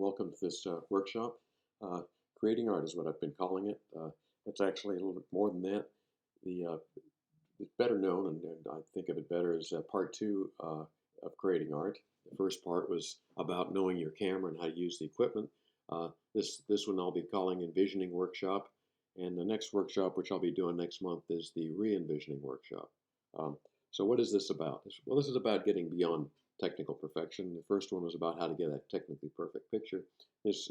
Welcome to this workshop. Uh, Creating art is what I've been calling it. It's actually a little bit more than that. It's better known, and I think of it better as part two of creating art. The first part was about knowing your camera and how to use the equipment. This one I'll be calling Envisioning Workshop, and the next workshop, which I'll be doing next month, is the Re-envisioning Workshop. So what is this about? Well, this is about getting beyond technical perfection. The first one was about how to get a technically perfect picture. This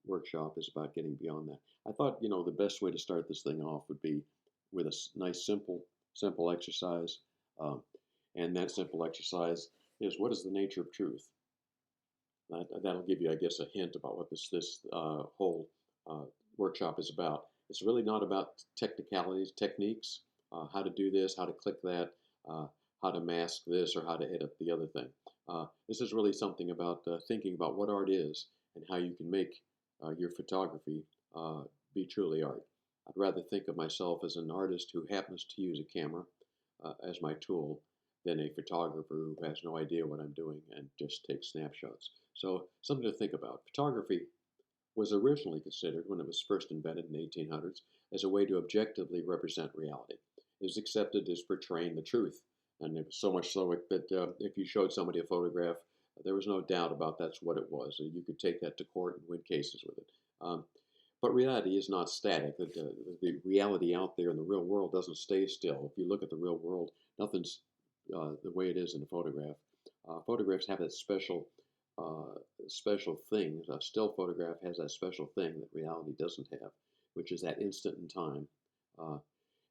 workshop is about getting beyond that. I thought, the best way to start this thing off would be with a nice, simple exercise. And that simple exercise is, what is the nature of truth? That'll give you, I guess, a hint about what this whole workshop is about. It's really not about technicalities, techniques, how to do this, how to click that, how to mask this, or how to edit the other thing. This is really something about thinking about what art is and how you can make your photography be truly art. I'd rather think of myself as an artist who happens to use a camera as my tool than a photographer who has no idea what I'm doing and just takes snapshots. So something to think about. Photography was originally considered, when it was first invented in the 1800s, as a way to objectively represent reality. It was accepted as portraying the truth. And it was so much so that if you showed somebody a photograph, there was no doubt about that's what it was. You could take that to court and win cases with it. But reality is not static. The reality out there in the real world doesn't stay still. If you look at the real world, nothing's the way it is in a photograph. Photographs have that special thing. A still photograph has that special thing that reality doesn't have, which is that instant in time.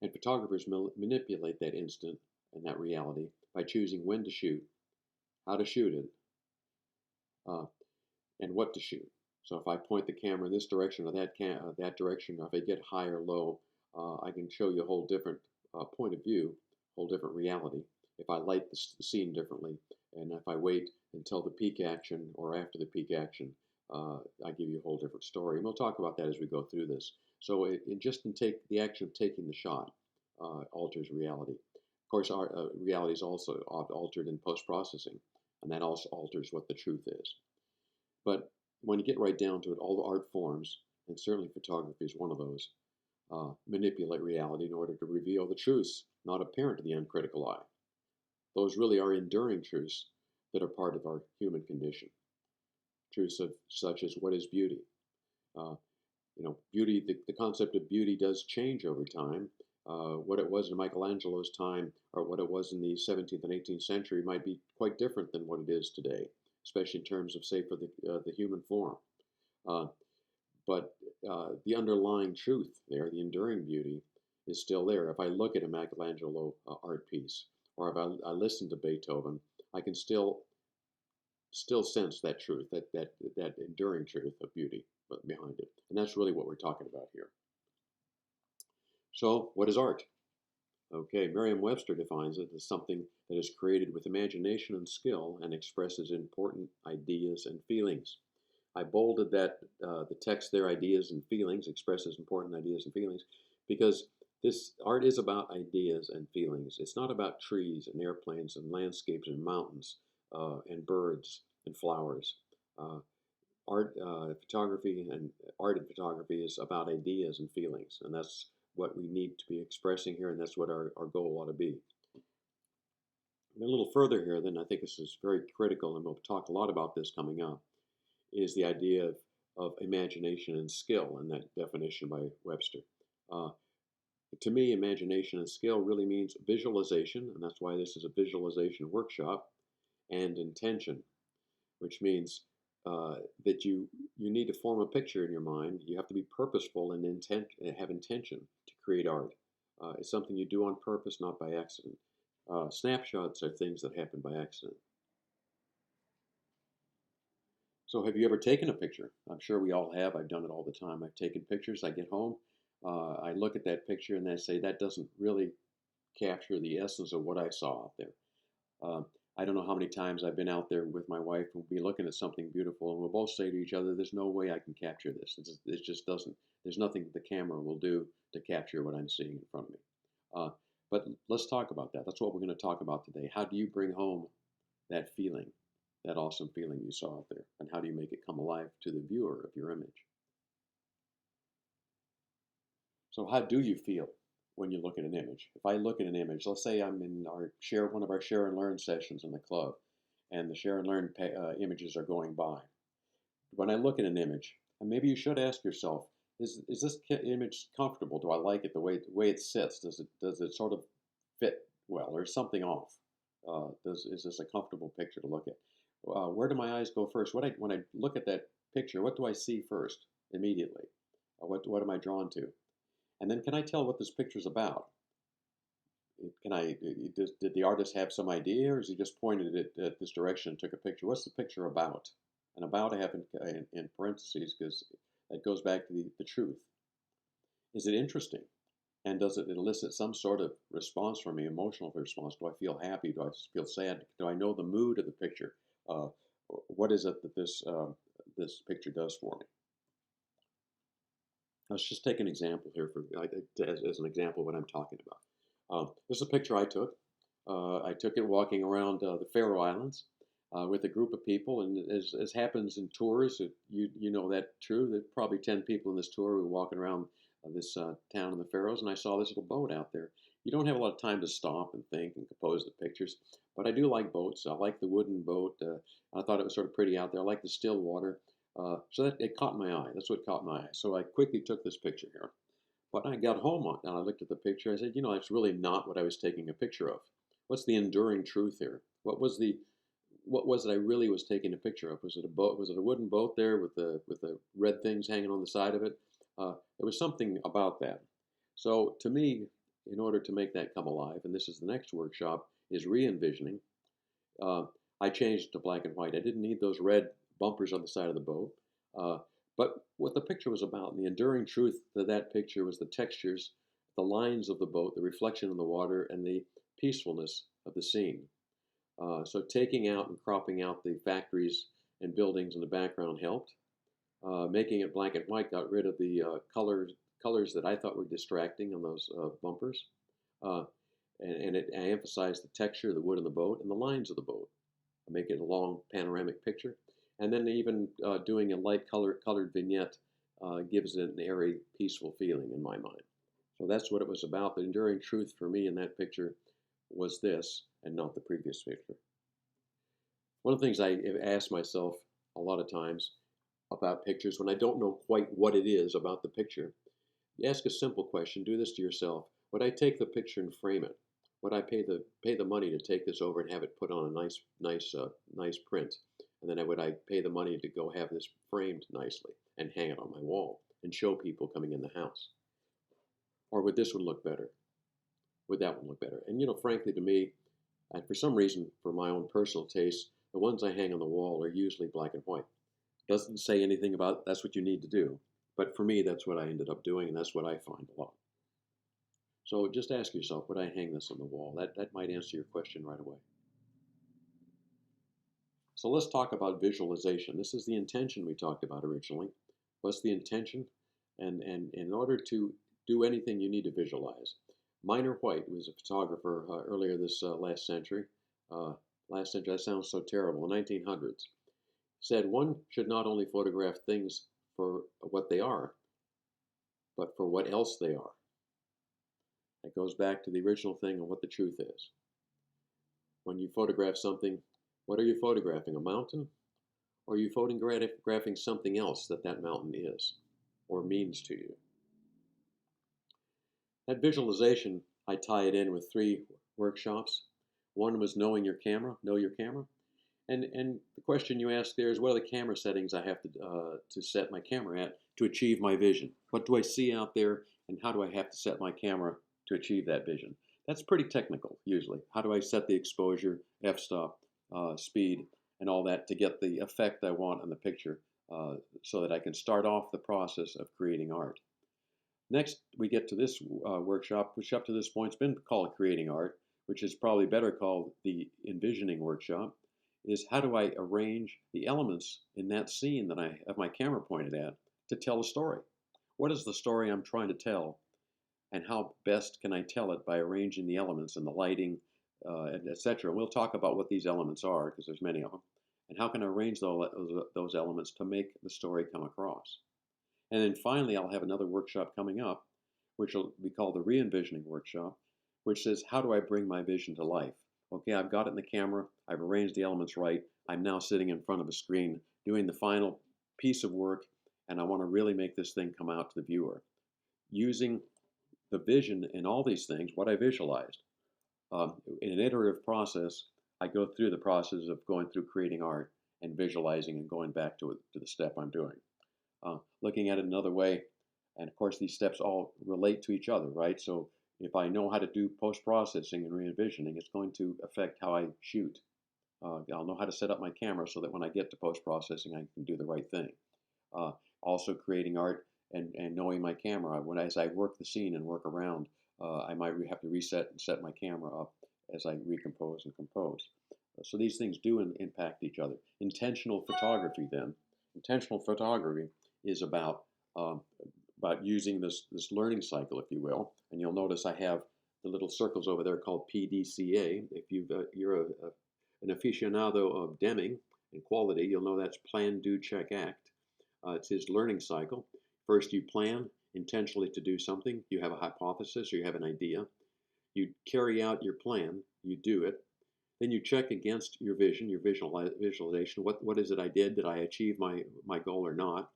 And photographers manipulate that instant and that reality by choosing when to shoot, how to shoot it, and what to shoot. So if I point the camera in this direction or that direction, or if I get high or low, I can show you a whole different point of view, whole different reality. If I light the scene differently, and if I wait until the peak action or after the peak action, I give you a whole different story. And we'll talk about that as we go through this. So the action of taking the shot alters reality. Of course, our reality is also altered in post-processing, and that also alters what the truth is. But when you get right down to it, all the art forms, and certainly photography is one of those, manipulate reality in order to reveal the truths not apparent to the uncritical eye. Those really are enduring truths that are part of our human condition. Truths such as what is beauty. Beauty. The concept of beauty does change over time. What it was in Michelangelo's time, or what it was in the 17th and 18th century, might be quite different than what it is today, especially in terms of, say, for the human form. But the underlying truth there, the enduring beauty, is still there. If I look at a Michelangelo art piece, or if I listen to Beethoven, I can still sense that truth, that enduring truth of beauty behind it. And that's really what we're talking about here. So, what is art? Okay, Merriam-Webster defines it as something that is created with imagination and skill and expresses important ideas and feelings. I bolded the text there, ideas and feelings, expresses important ideas and feelings, because this art is about ideas and feelings. It's not about trees and airplanes and landscapes and mountains and birds and flowers. Art and photography is about ideas and feelings, and that's what we need to be expressing here, and that's what our goal ought to be. And a little further here, then, I think this is very critical, and we'll talk a lot about this coming up, is the idea of imagination and skill, and that definition by Webster. To me, imagination and skill really means visualization, and that's why this is a visualization workshop, and intention, which means that you need to form a picture in your mind. You have to be purposeful and have intention to create art. It's something you do on purpose, not by accident. Snapshots are things that happen by accident. So have you ever taken a picture? I'm sure we all have. I've done it all the time. I've taken pictures. I get home. I look at that picture and I say, that doesn't really capture the essence of what I saw out there. I don't know how many times I've been out there with my wife and we'll be looking at something beautiful and we'll both say to each other, there's no way I can capture this. It just doesn't. There's nothing the camera will do to capture what I'm seeing in front of me. But let's talk about that. That's what we're going to talk about today. How do you bring home that feeling that awesome feeling you saw out there? And how do you make it come alive to the viewer of your image? So how do you feel when you look at an image? If I look at an image, let's say I'm in one of our share and learn sessions in the club, and the share and learn images are going by. When I look at an image, and maybe you should ask yourself, is this image comfortable? Do I like it the way it sits? Does it sort of fit well, or is something off? Is this a comfortable picture to look at? Where do my eyes go first? When I look at that picture, what do I see first immediately? What am I drawn to? And then can I tell what this picture's about? Did the artist have some idea, or is he just pointed it at this direction and took a picture? What's the picture about? And about I have in parentheses because it goes back to the truth. Is it interesting? And does it elicit some sort of response from me, emotional response? Do I feel happy? Do I feel sad? Do I know the mood of the picture? What is it that this picture does for me? Let's just take an example here as an example of what I'm talking about. This is a picture I took. I took it walking around the Faroe Islands with a group of people, and as happens in tours, you know that true. There's probably 10 people in this tour. We're walking around this town in the Faroes, and I saw this little boat out there. You don't have a lot of time to stop and think and compose the pictures, but I do like boats. I like the wooden boat. I thought it was sort of pretty out there. I like the still water. So it caught my eye. That's what caught my eye. So I quickly took this picture here. But I got home and I looked at the picture. I said, it's really not what I was taking a picture of. What's the enduring truth here? What was it I really was taking a picture of? Was it a boat? Was it a wooden boat there with the red things hanging on the side of it? There was something about that. So to me, in order to make that come alive, and this is the next workshop, is re-envisioning. I changed it to black and white. I didn't need those red bumpers on the side of the boat. But what the picture was about, and the enduring truth of that picture was the textures, the lines of the boat, the reflection in the water, and the peacefulness of the scene. So taking out and cropping out the factories and buildings in the background helped. Making it black and white got rid of the colors that I thought were distracting on those bumpers. I emphasized the texture of the wood in the boat and the lines of the boat. Make it a long panoramic picture. And then even doing a light colored vignette gives it an airy, peaceful feeling in my mind. So that's what it was about. The enduring truth for me in that picture was this and not the previous picture. One of the things I ask myself a lot of times about pictures when I don't know quite what it is about the picture, you ask a simple question. Do this to yourself. Would I take the picture and frame it? Would I pay the money to take this over and have it put on a nice print? And then would I pay the money to go have this framed nicely and hang it on my wall and show people coming in the house? Or would this one look better? Would that one look better? And frankly to me, for some reason, for my own personal taste, the ones I hang on the wall are usually black and white. Doesn't say anything about that's what you need to do. But for me, that's what I ended up doing, and that's what I find a lot. So just ask yourself, would I hang this on the wall? That might answer your question right away. So let's talk about visualization. This is the intention we talked about originally. What's the intention? And in order to do anything, you need to visualize. Minor White was a photographer earlier this last century. That sounds so terrible. 1900s. Said one should not only photograph things for what they are, but for what else they are. That goes back to the original thing of what the truth is. When you photograph something, what are you photographing? A mountain? Or are you photographing something else that mountain is or means to you? That visualization, I tie it in with 3 workshops. One was know your camera. And the question you ask there is, what are the camera settings I have to set my camera at to achieve my vision? What do I see out there, and how do I have to set my camera to achieve that vision? That's pretty technical, usually. How do I set the exposure, f-stop, speed, and all that to get the effect I want in the picture so that I can start off the process of creating art? Next, we get to this workshop, which up to this point has been called Creating Art, which is probably better called the Envisioning Workshop, is how do I arrange the elements in that scene that I have my camera pointed at to tell a story? What is the story I'm trying to tell, and how best can I tell it by arranging the elements and the lighting, etc. We'll talk about what these elements are, because there's many of them, And how can I arrange those elements to make the story come across? And then finally, I'll have another workshop coming up, which will be called the Re-Envisioning Workshop, which says, how do I bring my vision to life? Okay, I've got it in the camera, I've arranged the elements right, I'm now sitting in front of a screen doing the final piece of work, and I want to really make this thing come out to the viewer. Using the vision in all these things, what I visualized. In an iterative process, I go through the process of going through creating art and visualizing and going back to the step I'm doing. Looking at it another way, and of course these steps all relate to each other, right? So if I know how to do post-processing and re-envisioning, it's going to affect how I shoot. I'll know how to set up my camera so that when I get to post-processing, I can do the right thing. Also creating art and knowing my camera. As I work the scene and work around, I might have to reset and set my camera up as I recompose and compose. So these things do impact each other. Intentional photography then. Intentional photography is about using this learning cycle, if you will. And you'll notice I have the little circles over there called PDCA. If you're an aficionado of Deming and quality, you'll know that's plan, do, check, act. It's his learning cycle. First, you plan intentionally to do something. You have a hypothesis or you have an idea. You carry out your plan. You do it. Then you check against your vision, your visualization. What is it I did? Did I achieve my goal or not?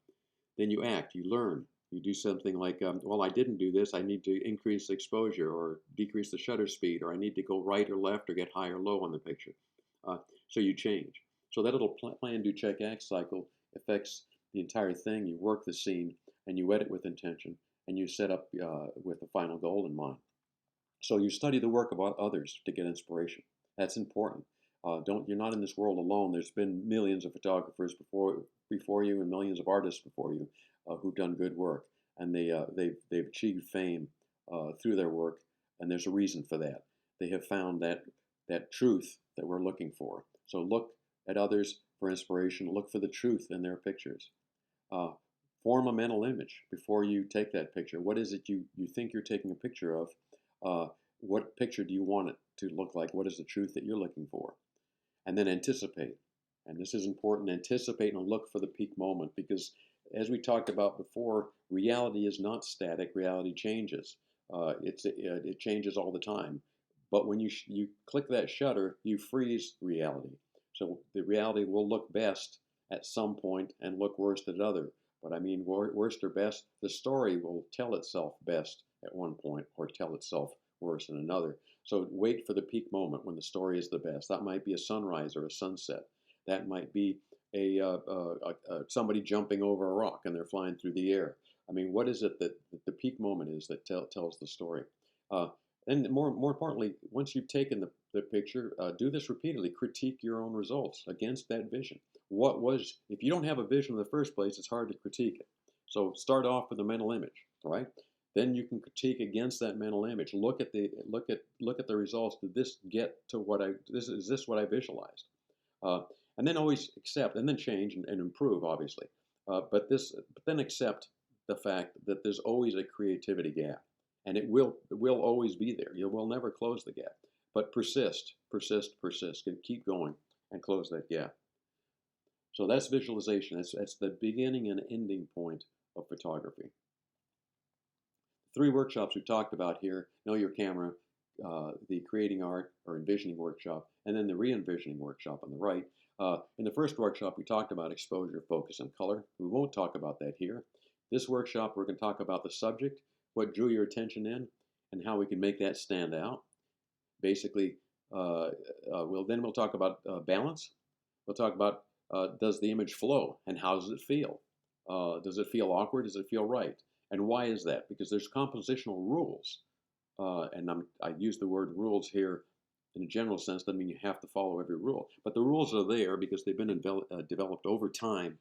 Then you act. You learn. You do something like, well, I didn't do this. I need to increase exposure or decrease the shutter speed, or I need to go right or left or get high or low on the picture. So you change. So that little plan, do, check, act cycle affects the entire thing. You work the scene and you edit with intention and you set up with the final goal in mind. So you study the work of others to get inspiration. That's important. You're not in this world alone. There's been millions of photographers before you and millions of artists before you who've done good work, and they've achieved fame through their work, and there's a reason for that. They have found that truth that we're looking for. So look at others for inspiration. Look for the truth in their pictures. Form a mental image before you take that picture. What is it you think you're taking a picture of? What picture do you want it to look like? What is the truth that you're looking for? And then anticipate. And this is important. Anticipate and look for the peak moment, because as we talked about before, reality is not static. Reality changes. It changes all the time. But when you click that shutter, you freeze reality. So the reality will look best at some point and look worst at other. But I mean, worst or best, the story will tell itself best at one point or tell itself worse in another. So wait for the peak moment when the story is the best. That might be a sunrise or a sunset. That might be somebody jumping over a rock and they're flying through the air. I mean, what is it that the peak moment is that tells the story? And more importantly, once you've taken the picture, do this repeatedly. Critique your own results against that vision. If you don't have a vision in the first place, it's hard to critique it. So start off with a mental image, right? Then you can critique against that mental image. Look at the results. Did this get to is this what I visualized? And then always accept, and then change and improve, obviously. But then accept the fact that there's always a creativity gap, and it will always be there. You will never close the gap, but persist, and keep going and close that gap. So that's visualization. That's the beginning and ending point of photography. 3 workshops we talked about here: Know Your Camera, the Creating Art or Envisioning Workshop, and then the Re-Envisioning Workshop on the right. In the first workshop, we talked about exposure, focus, and color. We won't talk about that here. This workshop, we're going to talk about the subject, what drew your attention in, and how we can make that stand out. Basically, we'll talk about balance. We'll talk about does the image flow, and how does it feel? Does it feel awkward? Does it feel right? And why is that? Because there's compositional rules. And I use the word rules here in a general sense. Doesn't mean you have to follow every rule. But the rules are there because they've been developed over time,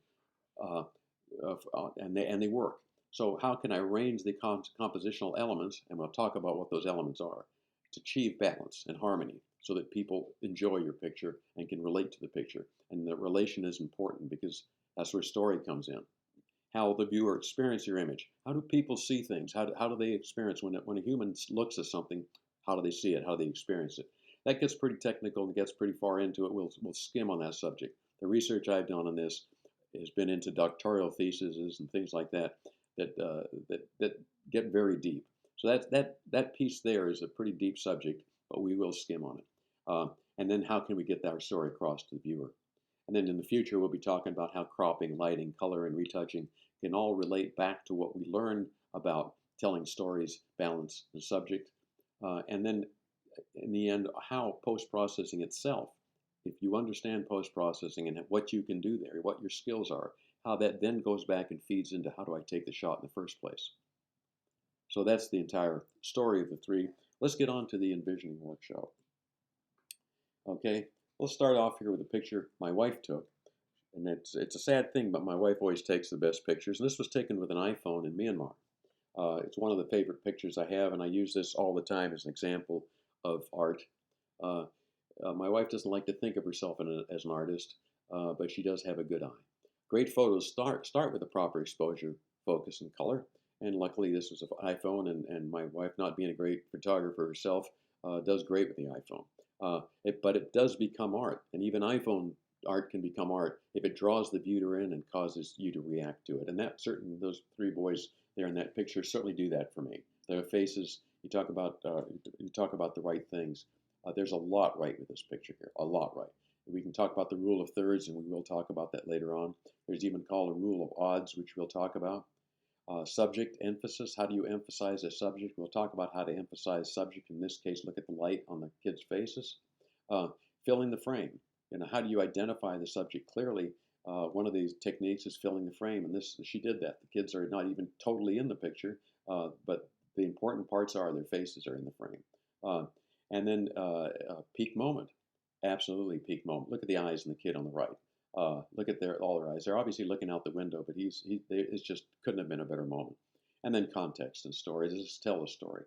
and they work. So how can I arrange the compositional elements, and we'll talk about what those elements are, to achieve balance and harmony so that people enjoy your picture and can relate to the picture. And the relation is important because that's where story comes in. How the viewer experience your image. How do people see things? How do they experience when a human looks at something? How do they see it? How do they experience it? That gets pretty technical and gets pretty far into it. We'll skim on that subject. The research I've done on this has been into doctoral theses and things like that that get very deep. So that piece there is a pretty deep subject, but we will skim on it. And then how can we get our story across to the viewer? And then in the future, we'll be talking about how cropping, lighting, color, and retouching can all relate back to what we learned about telling stories, balance, the subject, and then in the end, how post-processing itself, if you understand post-processing and what you can do there, what your skills are, how that then goes back and feeds into how do I take the shot in the first place. So that's the entire story of the three. Let's get on to the envisioning workshop. Okay, let's start off here with a picture my wife took. And it's a sad thing, but my wife always takes the best pictures. And this was taken with an iPhone in Myanmar. It's one of the favorite pictures I have, and I use this all the time as an example of art. My wife doesn't like to think of herself as an artist, but she does have a good eye. Great photos start with a proper exposure, focus, and color. And luckily, this was an iPhone, and my wife, not being a great photographer herself, does great with the iPhone. But it does become art, and even iPhone art can become art if it draws the viewer in and causes you to react to it. And those three boys there in that picture certainly do that for me. Their faces. You talk about the right things. There's a lot right with this picture here. A lot right. We can talk about the rule of thirds, and we will talk about that later on. There's even called a rule of odds, which we'll talk about. Subject emphasis. How do you emphasize a subject? We'll talk about how to emphasize subject. In this case, look at the light on the kids' faces. Filling the frame. How do you identify the subject clearly? One of these techniques is filling the frame, and she did that. The kids are not even totally in the picture, but the important parts are their faces are in the frame. And then peak moment. Absolutely peak moment. Look at the eyes in the kid on the right. Look at all their eyes. They're obviously looking out the window, but it just couldn't have been a better moment. And then context and story. Just tell a story.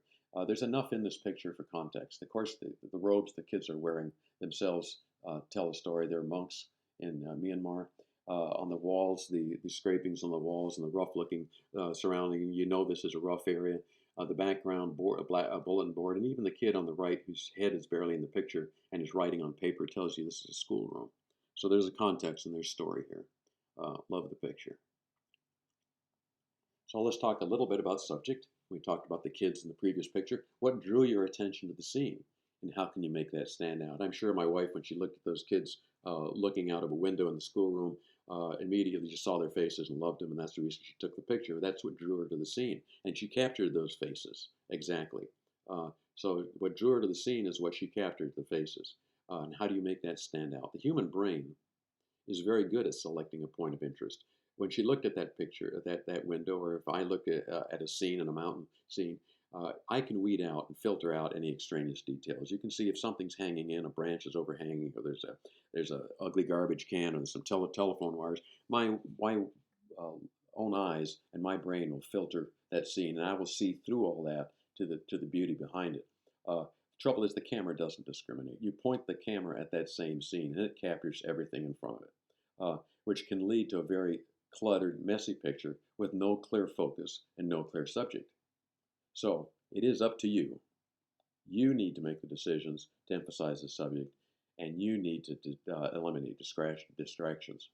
There's enough in this picture for context. Of course, the robes the kids are wearing themselves tell a story. They're monks in Myanmar. On the walls, the scrapings on the walls and the rough-looking surrounding. This is a rough area. The background board, a bulletin board, and even the kid on the right, whose head is barely in the picture and is writing on paper, tells you this is a schoolroom. So there's a context and there's story here. Love the picture. So let's talk a little bit about subject. We talked about the kids in the previous picture. What drew your attention to the scene? And how can you make that stand out? I'm sure my wife, when she looked at those kids looking out of a window in the schoolroom, immediately just saw their faces and loved them, and that's the reason she took the picture. That's what drew her to the scene, and she captured those faces exactly. So what drew her to the scene is what she captured, the faces. And how do you make that stand out? The human brain is very good at selecting a point of interest. When she looked at that picture, at that window, or if I look at a scene, in a mountain scene, I can weed out and filter out any extraneous details. You can see if something's hanging in, a branch is overhanging, or there's a ugly garbage can, or some telephone wires. My own eyes and my brain will filter that scene, and I will see through all that to the beauty behind it. Trouble is the camera doesn't discriminate. You point the camera at that same scene, and it captures everything in front of it, which can lead to a very cluttered, messy picture with no clear focus and no clear subject. So it is up to you. You need to make the decisions to emphasize the subject, and you need to eliminate distractions.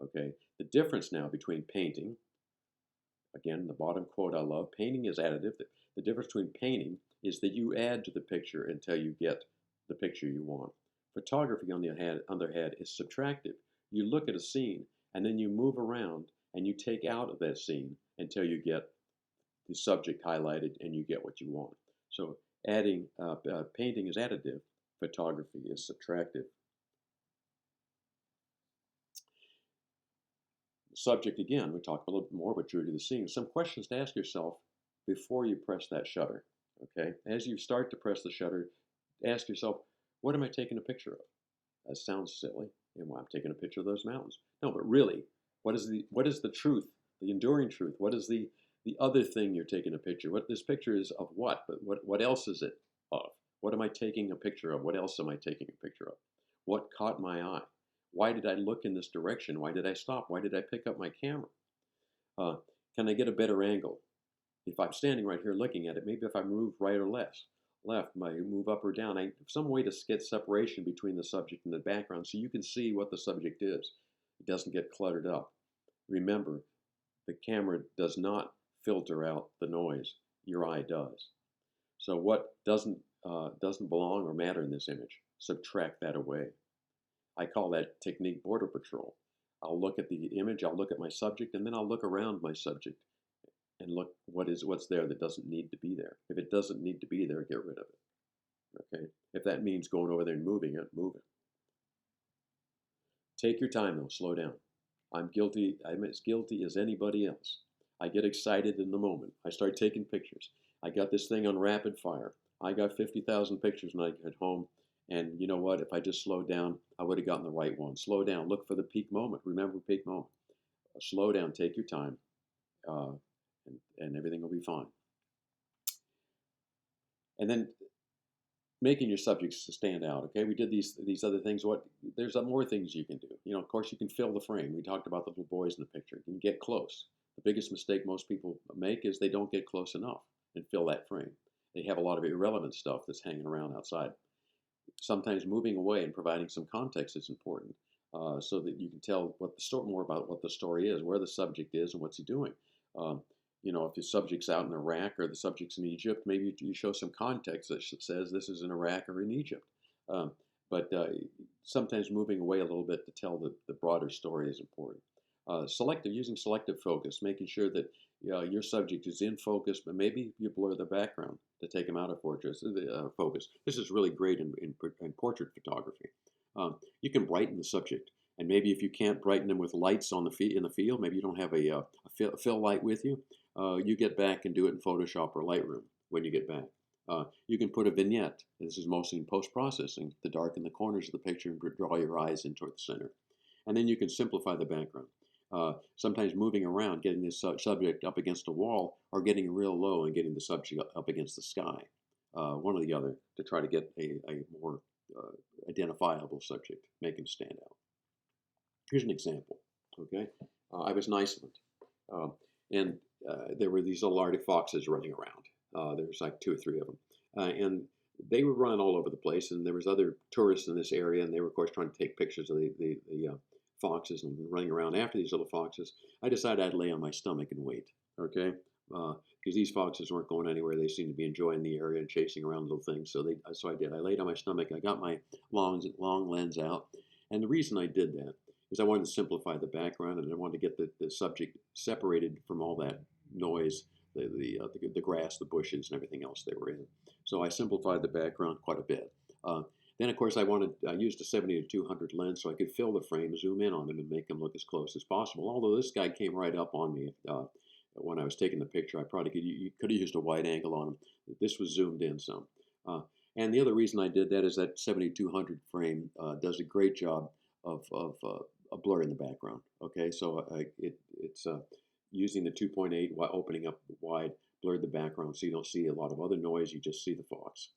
Okay. The difference now between painting, again, the bottom quote I love, painting is additive. The difference between painting is that you add to the picture until you get the picture you want. Photography, on the other hand, is subtractive. You look at a scene, and then you move around, and you take out of that scene until you get the subject highlighted, and you get what you want. So painting is additive. Photography is subtractive. Subject, again, we talked a little bit more what drew to the scene. Some questions to ask yourself before you press that shutter. Okay, as you start to press the shutter, ask yourself, what am I taking a picture of? That sounds silly. Well, I'm taking a picture of those mountains. No, but really, what is the truth, the enduring truth? What is the other thing you're taking a picture? What this picture is of what? But what else is it of? What am I taking a picture of? What else am I taking a picture of? What caught my eye? Why did I look in this direction? Why did I stop? Why did I pick up my camera? Can I get a better angle? If I'm standing right here looking at it, maybe if I move right or left, left, might move up or down. Some way to get separation between the subject and the background so you can see what the subject is. It doesn't get cluttered up. Remember, the camera does not filter out the noise. Your eye does. So what doesn't belong or matter in this image, subtract that away. I call that technique border patrol. I'll look at the image, I'll look at my subject, and then I'll look around my subject and look what's there that doesn't need to be there. If it doesn't need to be there, get rid of it. Okay? If that means going over there and moving it, move it. Take your time though, slow down. I'm as guilty as anybody else. I get excited in the moment. I start taking pictures. I got this thing on rapid fire. I got 50,000 pictures when I get home. And you know what? If I just slowed down, I would have gotten the right one. Slow down. Look for the peak moment. Remember peak moment. Slow down. Take your time. And everything will be fine. And then making your subjects stand out. Okay, we did these other things. There's more things you can do. You know, of course, you can fill the frame. We talked about the little boys in the picture. You can get close. The biggest mistake most people make is they don't get close enough and fill that frame. They have a lot of irrelevant stuff that's hanging around outside. Sometimes moving away and providing some context is important, so that you can tell more about what the story is, where the subject is, and what's he doing. You know, if the subject's out in Iraq or the subject's in Egypt, maybe you show some context that says this is in Iraq or in Egypt. But sometimes moving away a little bit to tell the broader story is important. Using selective focus, making sure that your subject is in focus, but maybe you blur the background to take them out of focus. This is really great in portrait photography. You can brighten the subject. And maybe if you can't brighten them with lights in the field, maybe you don't have a fill light with you, you get back and do it in Photoshop or Lightroom when you get back. You can put a vignette. This is mostly in post-processing to darken the corners of the picture and draw your eyes into the center. And then you can simplify the background. Sometimes moving around, getting this subject up against a wall, or getting real low and getting the subject up against the sky. One or the other, to try to get a more identifiable subject, make him stand out. Here's an example, okay? I was in Iceland, and there were these little Arctic foxes running around. There was like 2 or 3 of them. And they were running all over the place, and there was other tourists in this area, and they were, of course, trying to take pictures of the foxes and running around after these little foxes. I decided I'd lay on my stomach and wait, okay? Because these foxes weren't going anywhere. They seemed to be enjoying the area and chasing around little things. So I did. I laid on my stomach. I got my long lens out. And the reason I did that is I wanted to simplify the background, and I wanted to get the subject separated from all that noise, the grass, the bushes, and everything else they were in. So I simplified the background quite a bit. Then, of course, I used a 70 to 200 lens so I could fill the frame, zoom in on them, and make them look as close as possible. Although this guy came right up on me when I was taking the picture, I probably could have used a wide angle on him. This was zoomed in some. And the other reason I did that is that 70-200 frame does a great job of blurring the background. Okay, so it's using the 2.8 while opening up wide, blurred the background so you don't see a lot of other noise. You just see the fox.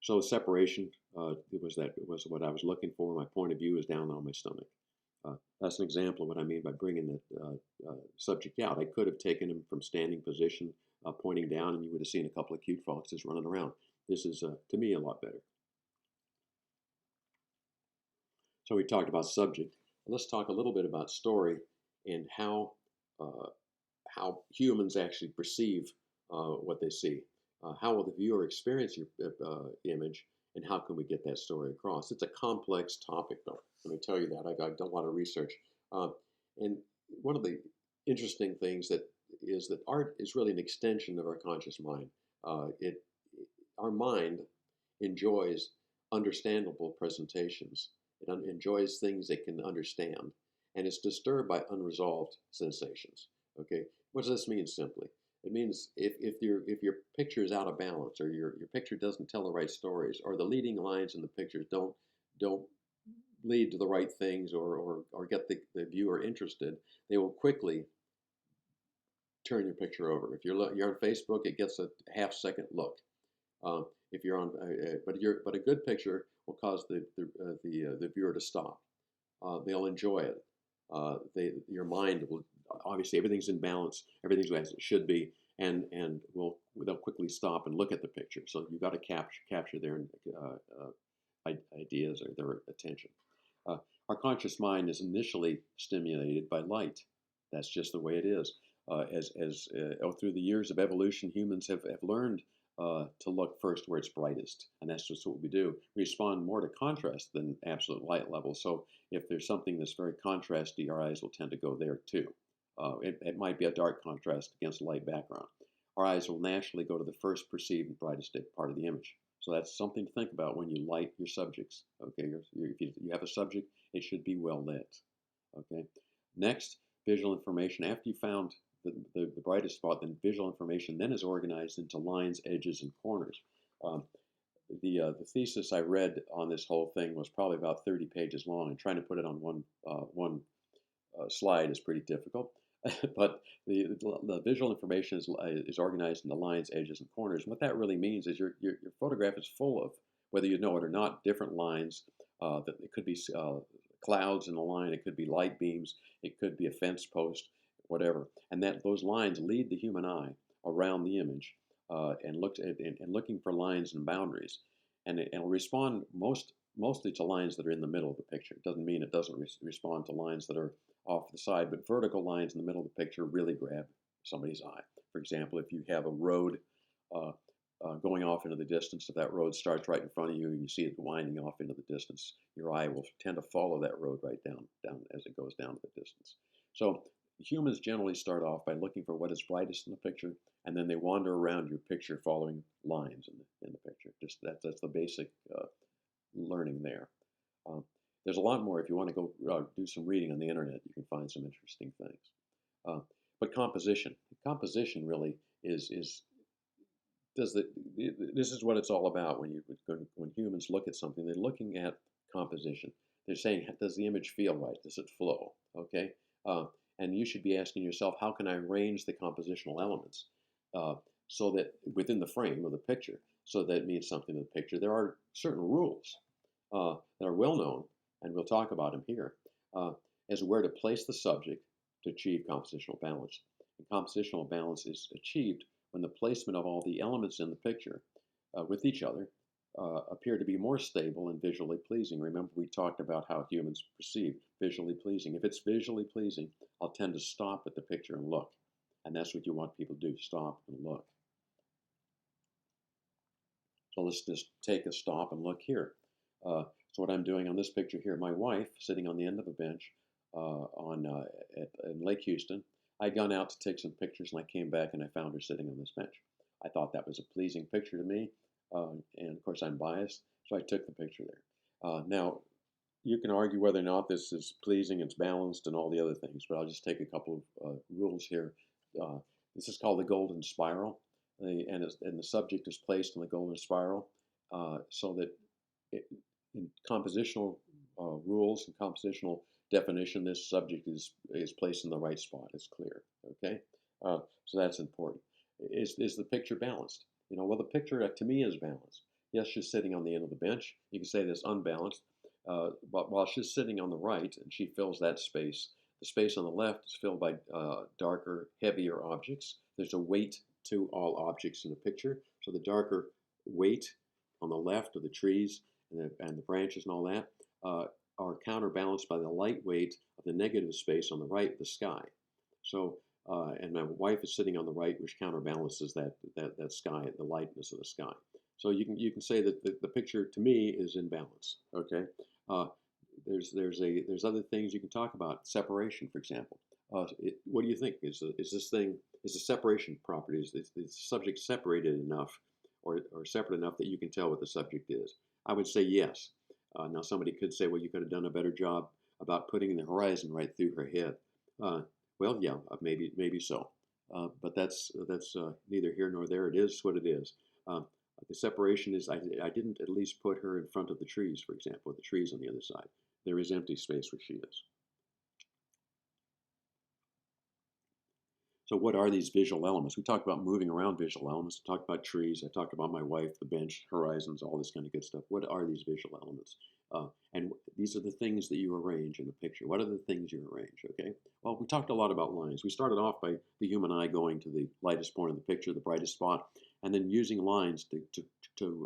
So separation was what I was looking for. My point of view is down on my stomach. That's an example of what I mean by bringing the subject out. I could have taken him from standing position, pointing down, and you would have seen a couple of cute foxes running around. This is, to me, a lot better. So we talked about subject. Let's talk a little bit about story and how humans actually perceive what they see. How will the viewer experience your image, and how can we get that story across? It's a complex topic, though. Let me tell you that. I've done a lot of research. And one of the interesting things is that art is really an extension of our conscious mind. Our mind enjoys understandable presentations. It enjoys things it can understand, and it's disturbed by unresolved sensations. Okay, what does this mean simply? It means if your picture is out of balance, or your picture doesn't tell the right stories, or the leading lines in the pictures don't lead to the right things, or get the viewer interested, they will quickly turn your picture over. If you're on Facebook, it gets a half-second look. If you're on, but a good picture will cause the viewer to stop. They'll enjoy it. Your mind will, obviously, everything's in balance, everything's as it should be, they'll quickly stop and look at the picture. So you've got to capture their ideas or their attention. Uh, our conscious mind is initially stimulated by light. That's just the way it is. Through the years of evolution, humans have learned to look first where it's brightest, and that's just what we do. We respond more to contrast than absolute light level. So if there's something that's very contrasty, our eyes will tend to go there too. It might be a dark contrast against a light background. Our eyes will naturally go to the first perceived and brightest part of the image. So that's something to think about when you light your subjects. Okay, if you have a subject, it should be well lit. Okay. Next, visual information. After you found the brightest spot, then visual information then is organized into lines, edges, and corners. The thesis I read on this whole thing was probably about 30 pages long, and trying to put it on one slide is pretty difficult. But the visual information is organized into lines, edges, and corners. And what that really means is your photograph is full of, whether you know it or not, different lines. That it could be clouds in a line, it could be light beams, it could be a fence post, whatever. And those lines lead the human eye around the image and looking for lines and boundaries. And it'll respond mostly to lines that are in the middle of the picture. It doesn't mean it doesn't respond to lines that are off the side, but vertical lines in the middle of the picture really grab somebody's eye. For example, if you have a road going off into the distance, if that road starts right in front of you and you see it winding off into the distance, your eye will tend to follow that road right down as it goes down to the distance. So humans generally start off by looking for what is brightest in the picture, and then they wander around your picture following lines in the picture. Just that's the basic learning there. There's a lot more. If you want to go do some reading on the internet, you can find some interesting things. But composition really is this is what it's all about. When humans look at something, they're looking at composition. They're saying, does the image feel right? Does it flow? Okay, and you should be asking yourself, how can I arrange the compositional elements so that within the frame of the picture, so that it means something to the picture? There are certain rules that are well known, and we'll talk about them here, as where to place the subject to achieve compositional balance. And compositional balance is achieved when the placement of all the elements in the picture with each other appear to be more stable and visually pleasing. Remember, we talked about how humans perceive visually pleasing. If it's visually pleasing, I'll tend to stop at the picture and look. And that's what you want people to do, stop and look. So let's just take a stop and look here. So what I'm doing on this picture here, my wife sitting on the end of a bench in Lake Houston. I'd gone out to take some pictures, and I came back and I found her sitting on this bench. I thought that was a pleasing picture to me, and of course I'm biased, so I took the picture there. Now, you can argue whether or not this is pleasing, it's balanced, and all the other things, but I'll just take a couple of rules here. This is called the golden spiral, and the subject is placed in the golden spiral so that in compositional rules and compositional definition, this subject is placed in the right spot. It's clear. Okay, so that's important. Is the picture balanced? Well, the picture to me is balanced. Yes, she's sitting on the end of the bench. You can say that's unbalanced, but while she's sitting on the right and she fills that space, the space on the left is filled by darker, heavier objects. There's a weight to all objects in the picture. So the darker weight on the left of the trees and the branches and all that are counterbalanced by the light weight of the negative space on the right, the sky. So, and my wife is sitting on the right, which counterbalances that sky, the lightness of the sky. So you can say that the picture to me is in balance. Okay. There's other things you can talk about. Separation, for example. What do you think? Is the separation property? Is the subject separated enough, or separate enough that you can tell what the subject is? I would say yes. Now somebody could say, well, you could have done a better job about putting the horizon right through her head. Well, yeah, maybe so. But that's neither here nor there. It is what it is. The separation is I didn't at least put her in front of the trees, for example, with the trees on the other side. There is empty space where she is. So what are these visual elements? We talked about moving around visual elements. I talked about trees. I talked about my wife, the bench, horizons, all this kind of good stuff. What are these visual elements? And these are the things that you arrange in a picture. What are the things you arrange, okay? Well, we talked a lot about lines. We started off by the human eye going to the lightest point of the picture, the brightest spot, and then using lines to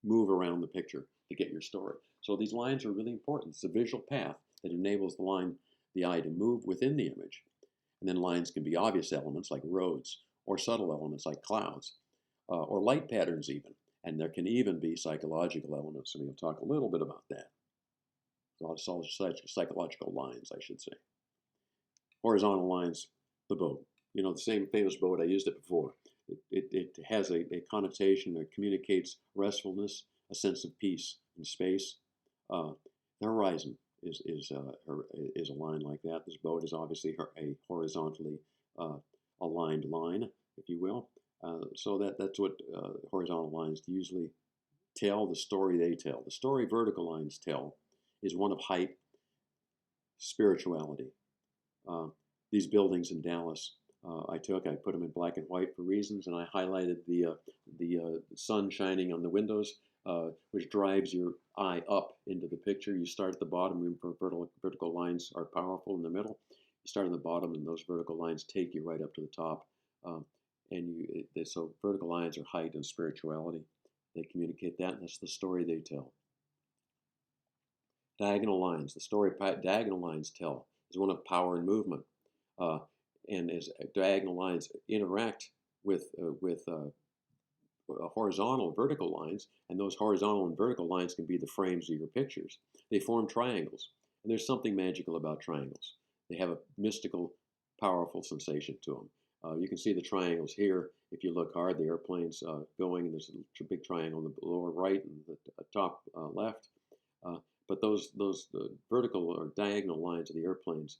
move around the picture to get your story. So these lines are really important. It's a visual path that enables the eye to move within the image. And then lines can be obvious elements like roads, or subtle elements like clouds, or light patterns even. And there can even be psychological elements, and we'll talk a little bit about that. A lot of psychological lines, I should say. Horizontal lines, the boat. You know, the same famous boat, I used it before. It has a connotation that communicates restfulness, a sense of peace in space. The horizon is a line like that. This boat is obviously a horizontally aligned line, if you will. So that's what horizontal lines usually tell, the story they tell. The story vertical lines tell is one of height, spirituality. These buildings in Dallas, I put them in black and white for reasons, and I highlighted the sun shining on the windows, which drives your eye up into the picture. You start at the bottom, vertical lines are powerful in the middle. You start on the bottom, and those vertical lines take you right up to the top. So vertical lines are height and spirituality. They communicate that, and that's the story they tell. Diagonal lines. The story diagonal lines tell is one of power and movement. And as diagonal lines interact with horizontal and vertical lines, and those horizontal and vertical lines can be the frames of your pictures. They form triangles, and there's something magical about triangles. They have a mystical, powerful sensation to them. You can see the triangles here. If you look hard, the airplane's going, and there's a big triangle in the lower right and the top left. But those vertical or diagonal lines of the airplanes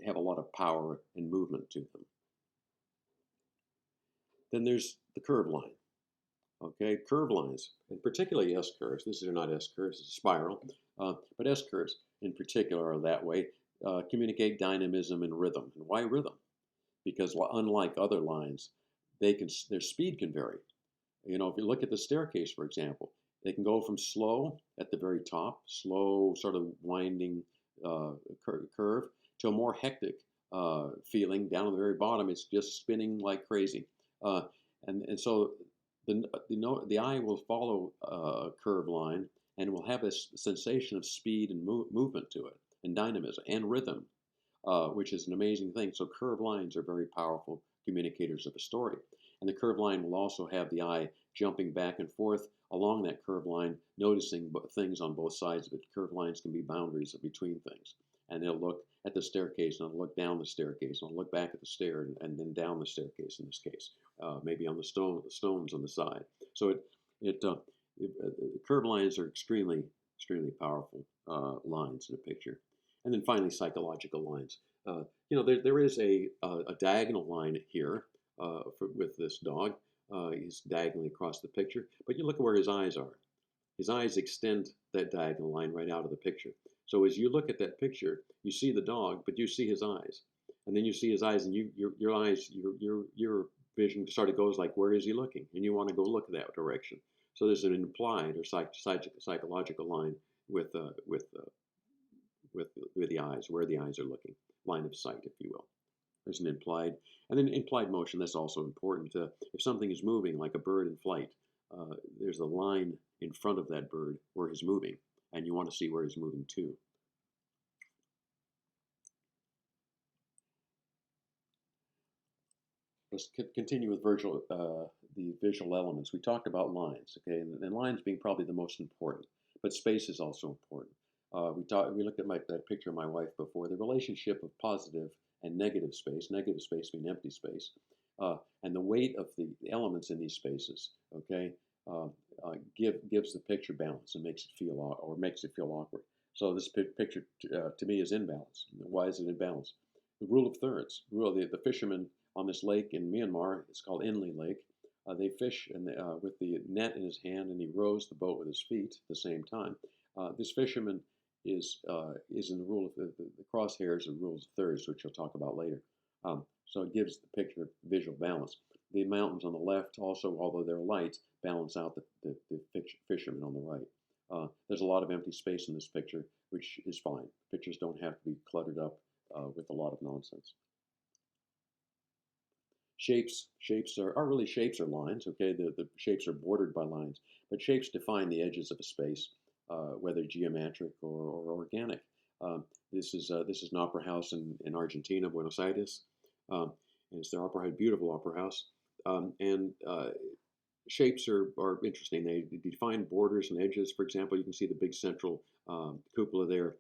have a lot of power and movement to them. Then there's the curve line. Okay, curve lines, and particularly S-curves. These are not S-curves, it's a spiral. But S-curves in particular are that way, communicate dynamism and rhythm. And why rhythm? Because unlike other lines, their speed can vary. You know, if you look at the staircase, for example, they can go from slow at the very top, slow sort of winding curve, to a more hectic feeling down at the very bottom. It's just spinning like crazy. And so the eye will follow a curve line and will have a sensation of speed and movement to it, and dynamism and rhythm, which is an amazing thing. So curved lines are very powerful communicators of a story. And the curved line will also have the eye jumping back and forth along that curved line, noticing things on both sides of it. Curved lines can be boundaries between things. And it'll look at the staircase, and it'll look down the staircase, and it'll look back at the stair, and then down the staircase in this case, maybe on the stones on the side. So curved lines are extremely powerful lines in a picture. And then finally, psychological lines. There is a diagonal line here with this dog. He's diagonally across the picture, but you look at where his eyes are. His eyes extend that diagonal line right out of the picture. So as you look at that picture, you see the dog, but you see his eyes, and then you see his eyes, and your vision sort of goes like, where is he looking? And you want to go look in that direction. So there's an implied or psychological line with the eyes, where the eyes are looking, line of sight, if you will. There's an implied, and then implied motion. That's also important. If something is moving, like a bird in flight, there's a line in front of that bird where he's moving, and you want to see where he's moving to. Let's continue with the visual elements. We talked about lines, okay, and lines being probably the most important, but space is also important. We looked at that picture of my wife before. The relationship of positive and negative space being empty space, and the weight of the elements in these spaces, okay, gives the picture balance and makes it feel awkward. So this picture to me is imbalance. Why is it imbalance? The rule of thirds. The fishermen on this lake in Myanmar, it's called Inle Lake. They fish with the net in his hand, and he rows the boat with his feet at the same time. This fisherman is in the rule of the crosshairs and rules of thirds, which we'll talk about later. So it gives the picture visual balance. The mountains on the left also, although they're light, balance out the fisherman on the right. There's a lot of empty space in this picture, which is fine. Pictures don't have to be cluttered up with a lot of nonsense. Shapes are really shapes or lines. Okay, the shapes are bordered by lines, but shapes define the edges of a space, whether geometric or organic. This is an opera house in Argentina, Buenos Aires, and it's the beautiful opera house, and shapes are interesting. They define borders and edges. For example, you can see the big central cupola there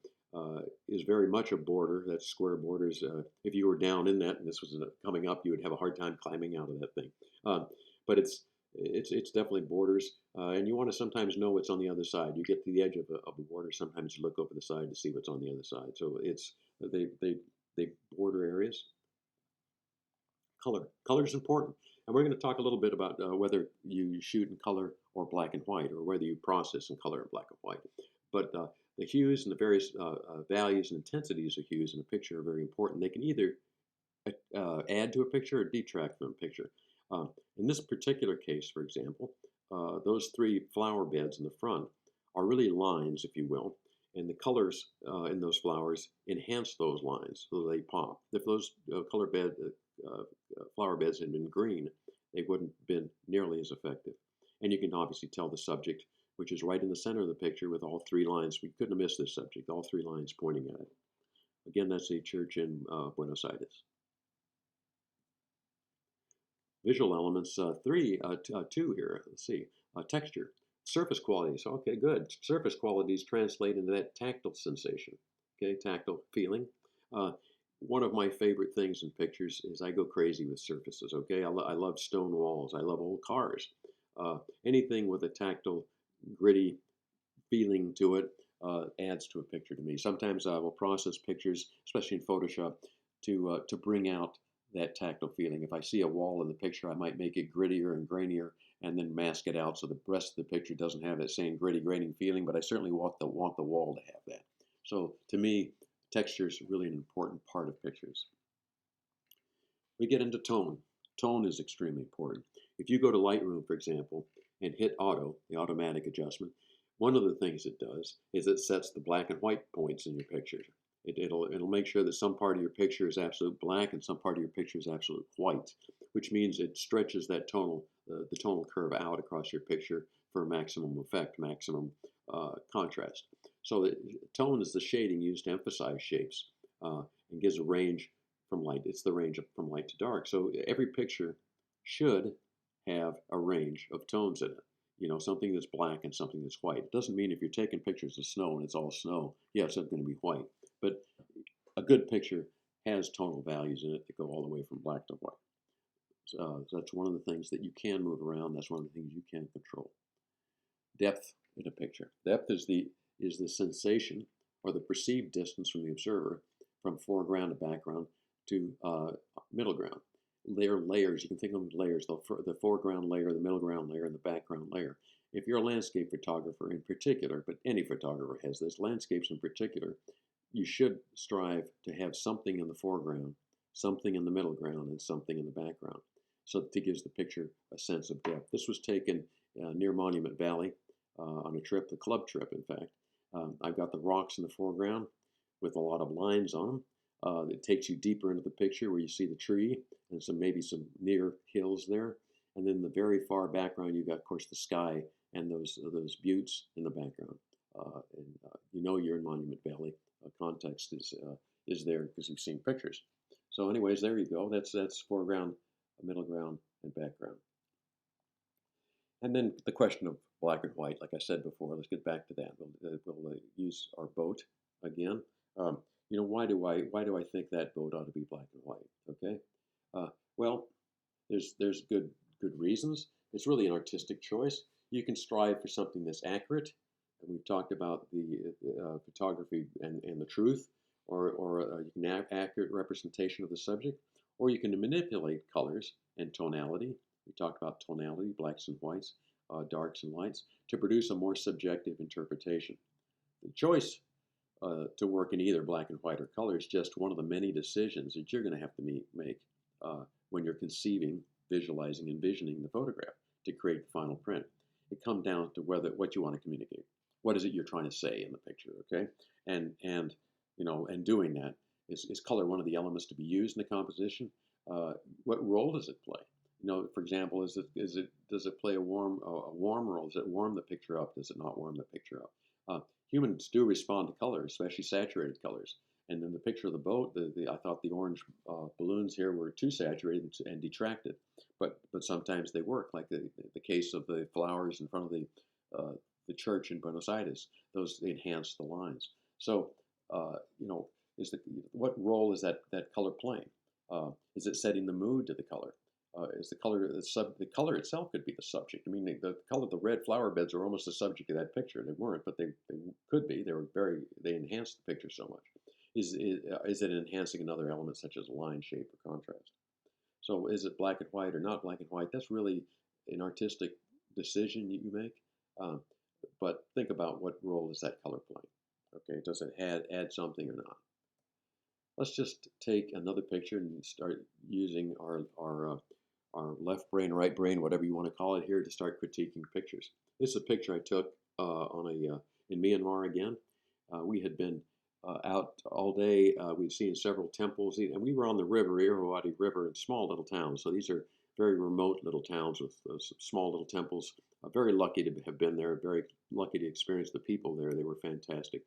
is very much a border. That's square borders. If you were down in that and this was coming up, you would have a hard time climbing out of that thing. But it's definitely borders, and you want to sometimes know what's on the other side. You get to the edge of the border. Sometimes you look over the side to see what's on the other side. So they border areas. Color is important, and we're going to talk a little bit about whether you shoot in color or black and white, or whether you process in color and black and white. But the hues and the various values and intensities of hues in a picture are very important. They can either add to a picture or detract from a picture. In this particular case, for example, those three flower beds in the front are really lines, if you will, and the colors in those flowers enhance those lines so they pop. If those flower beds had been green, they wouldn't have been nearly as effective. And you can obviously tell the subject, which is right in the center of the picture with all three lines. We couldn't have missed this subject, all three lines pointing at it. Again, that's a church in Buenos Aires. Visual elements, two here. Let's see. Texture. Surface qualities. Okay, good. Surface qualities translate into that tactile sensation. Okay, tactile feeling. One of my favorite things in pictures is I go crazy with surfaces. Okay, I love stone walls. I love old cars. Anything with a tactile, gritty feeling to it adds to a picture to me. Sometimes I will process pictures, especially in Photoshop, to bring out that tactile feeling. If I see a wall in the picture, I might make it grittier and grainier and then mask it out so the rest of the picture doesn't have that same gritty, graining feeling, but I certainly want the wall to have that. So to me, texture is really an important part of pictures. We get into tone. Tone is extremely important. If you go to Lightroom, for example, and hit auto, the automatic adjustment, one of the things it does is it sets the black and white points in your picture. It'll make sure that some part of your picture is absolute black and some part of your picture is absolute white, which means it stretches that the tonal curve out across your picture for maximum effect, maximum contrast. So the tone is the shading used to emphasize shapes and gives a range from light. It's the range from light to dark. So every picture should have a range of tones in it. You know, something that's black and something that's white. It doesn't mean if you're taking pictures of snow and it's all snow, yeah, it's not going to be white. But a good picture has tonal values in it that go all the way from black to white. So that's one of the things that you can move around. That's one of the things you can control. Depth in a picture. Depth is the sensation or the perceived distance from the observer from foreground to background to middle ground. Layers, you can think of them as layers, the foreground layer, the middle ground layer, and the background layer. If you're a landscape photographer in particular, but any photographer has this, landscapes in particular, you should strive to have something in the foreground, something in the middle ground, and something in the background. So that gives the picture a sense of depth. This was taken near Monument Valley on a trip, the club trip, in fact. I've got the rocks in the foreground with a lot of lines on them. It takes you deeper into the picture where you see the tree and maybe some near hills there. And then the very far background, you've got, of course, the sky and those buttes in the background. You know you're in Monument Valley. Context is there because you've seen pictures. So anyways, there you go. That's foreground, middle ground, and background. And then the question of black and white, like I said before, let's get back to that. We'll use our boat again. You know, why do I think that boat ought to be black and white? Okay, well, there's good reasons. It's really an artistic choice. You can strive for something that's accurate, and we've talked about the photography and the truth, or you can have accurate representation of the subject, or you can manipulate colors and tonality. We talked about tonality, blacks and whites, darks and lights, to produce a more subjective interpretation. The choice to work in either black and white or color is just one of the many decisions that you're going to have to make when you're conceiving, visualizing, envisioning the photograph to create the final print. It comes down to what you want to communicate. what is it you're trying to say in the picture, okay? And and doing that, is color one of the elements to be used in the composition? What role does it play? For example, does it play a warm role? Does it warm the picture up? Does it not warm the picture up? Humans do respond to color, especially saturated colors. And in the picture of the boat, I thought the orange balloons here were too saturated and detracted, but sometimes they work, like the case of the flowers in front of the church in Buenos Aires. Those enhance the lines. So is what role is that color playing? Is it setting the mood to the color? Is the color the color itself could be the subject? I mean, the color of the red flower beds are almost the subject of that picture. They weren't, but they could be. They enhanced the picture so much. Is it enhancing another element such as line, shape, or contrast? So is it black and white or not black and white? That's really an artistic decision you make. But think about what role is that color playing? Okay, does it add something or not? Let's just take another picture and start using our left brain, right brain, whatever you want to call it here, to start critiquing pictures. This is a picture I took in Myanmar again. We had been out all day. We'd seen several temples, and we were on the river, Irrawaddy River, in small little towns. So these are very remote little towns with small little temples. Very lucky to have been there, very lucky to experience the people there. They were fantastic.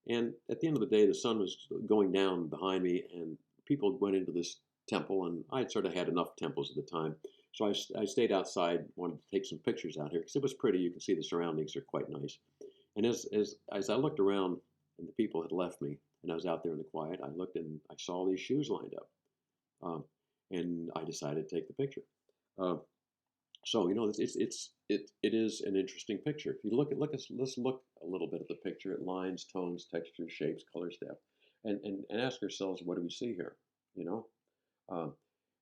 And at the end of the day, the sun was going down behind me, and people went into this temple, and I'd sort of had enough temples at the time. So I stayed outside, wanted to take some pictures out here because it was pretty. You can see the surroundings are quite nice. And as I looked around and the people had left me, and I was out there in the quiet, I looked and I saw these shoes lined up, and I decided to take the picture. So it is an interesting picture. If you let's look a little bit at the picture at lines, tones, textures, shapes, colors, depth, and ask ourselves, what do we see here?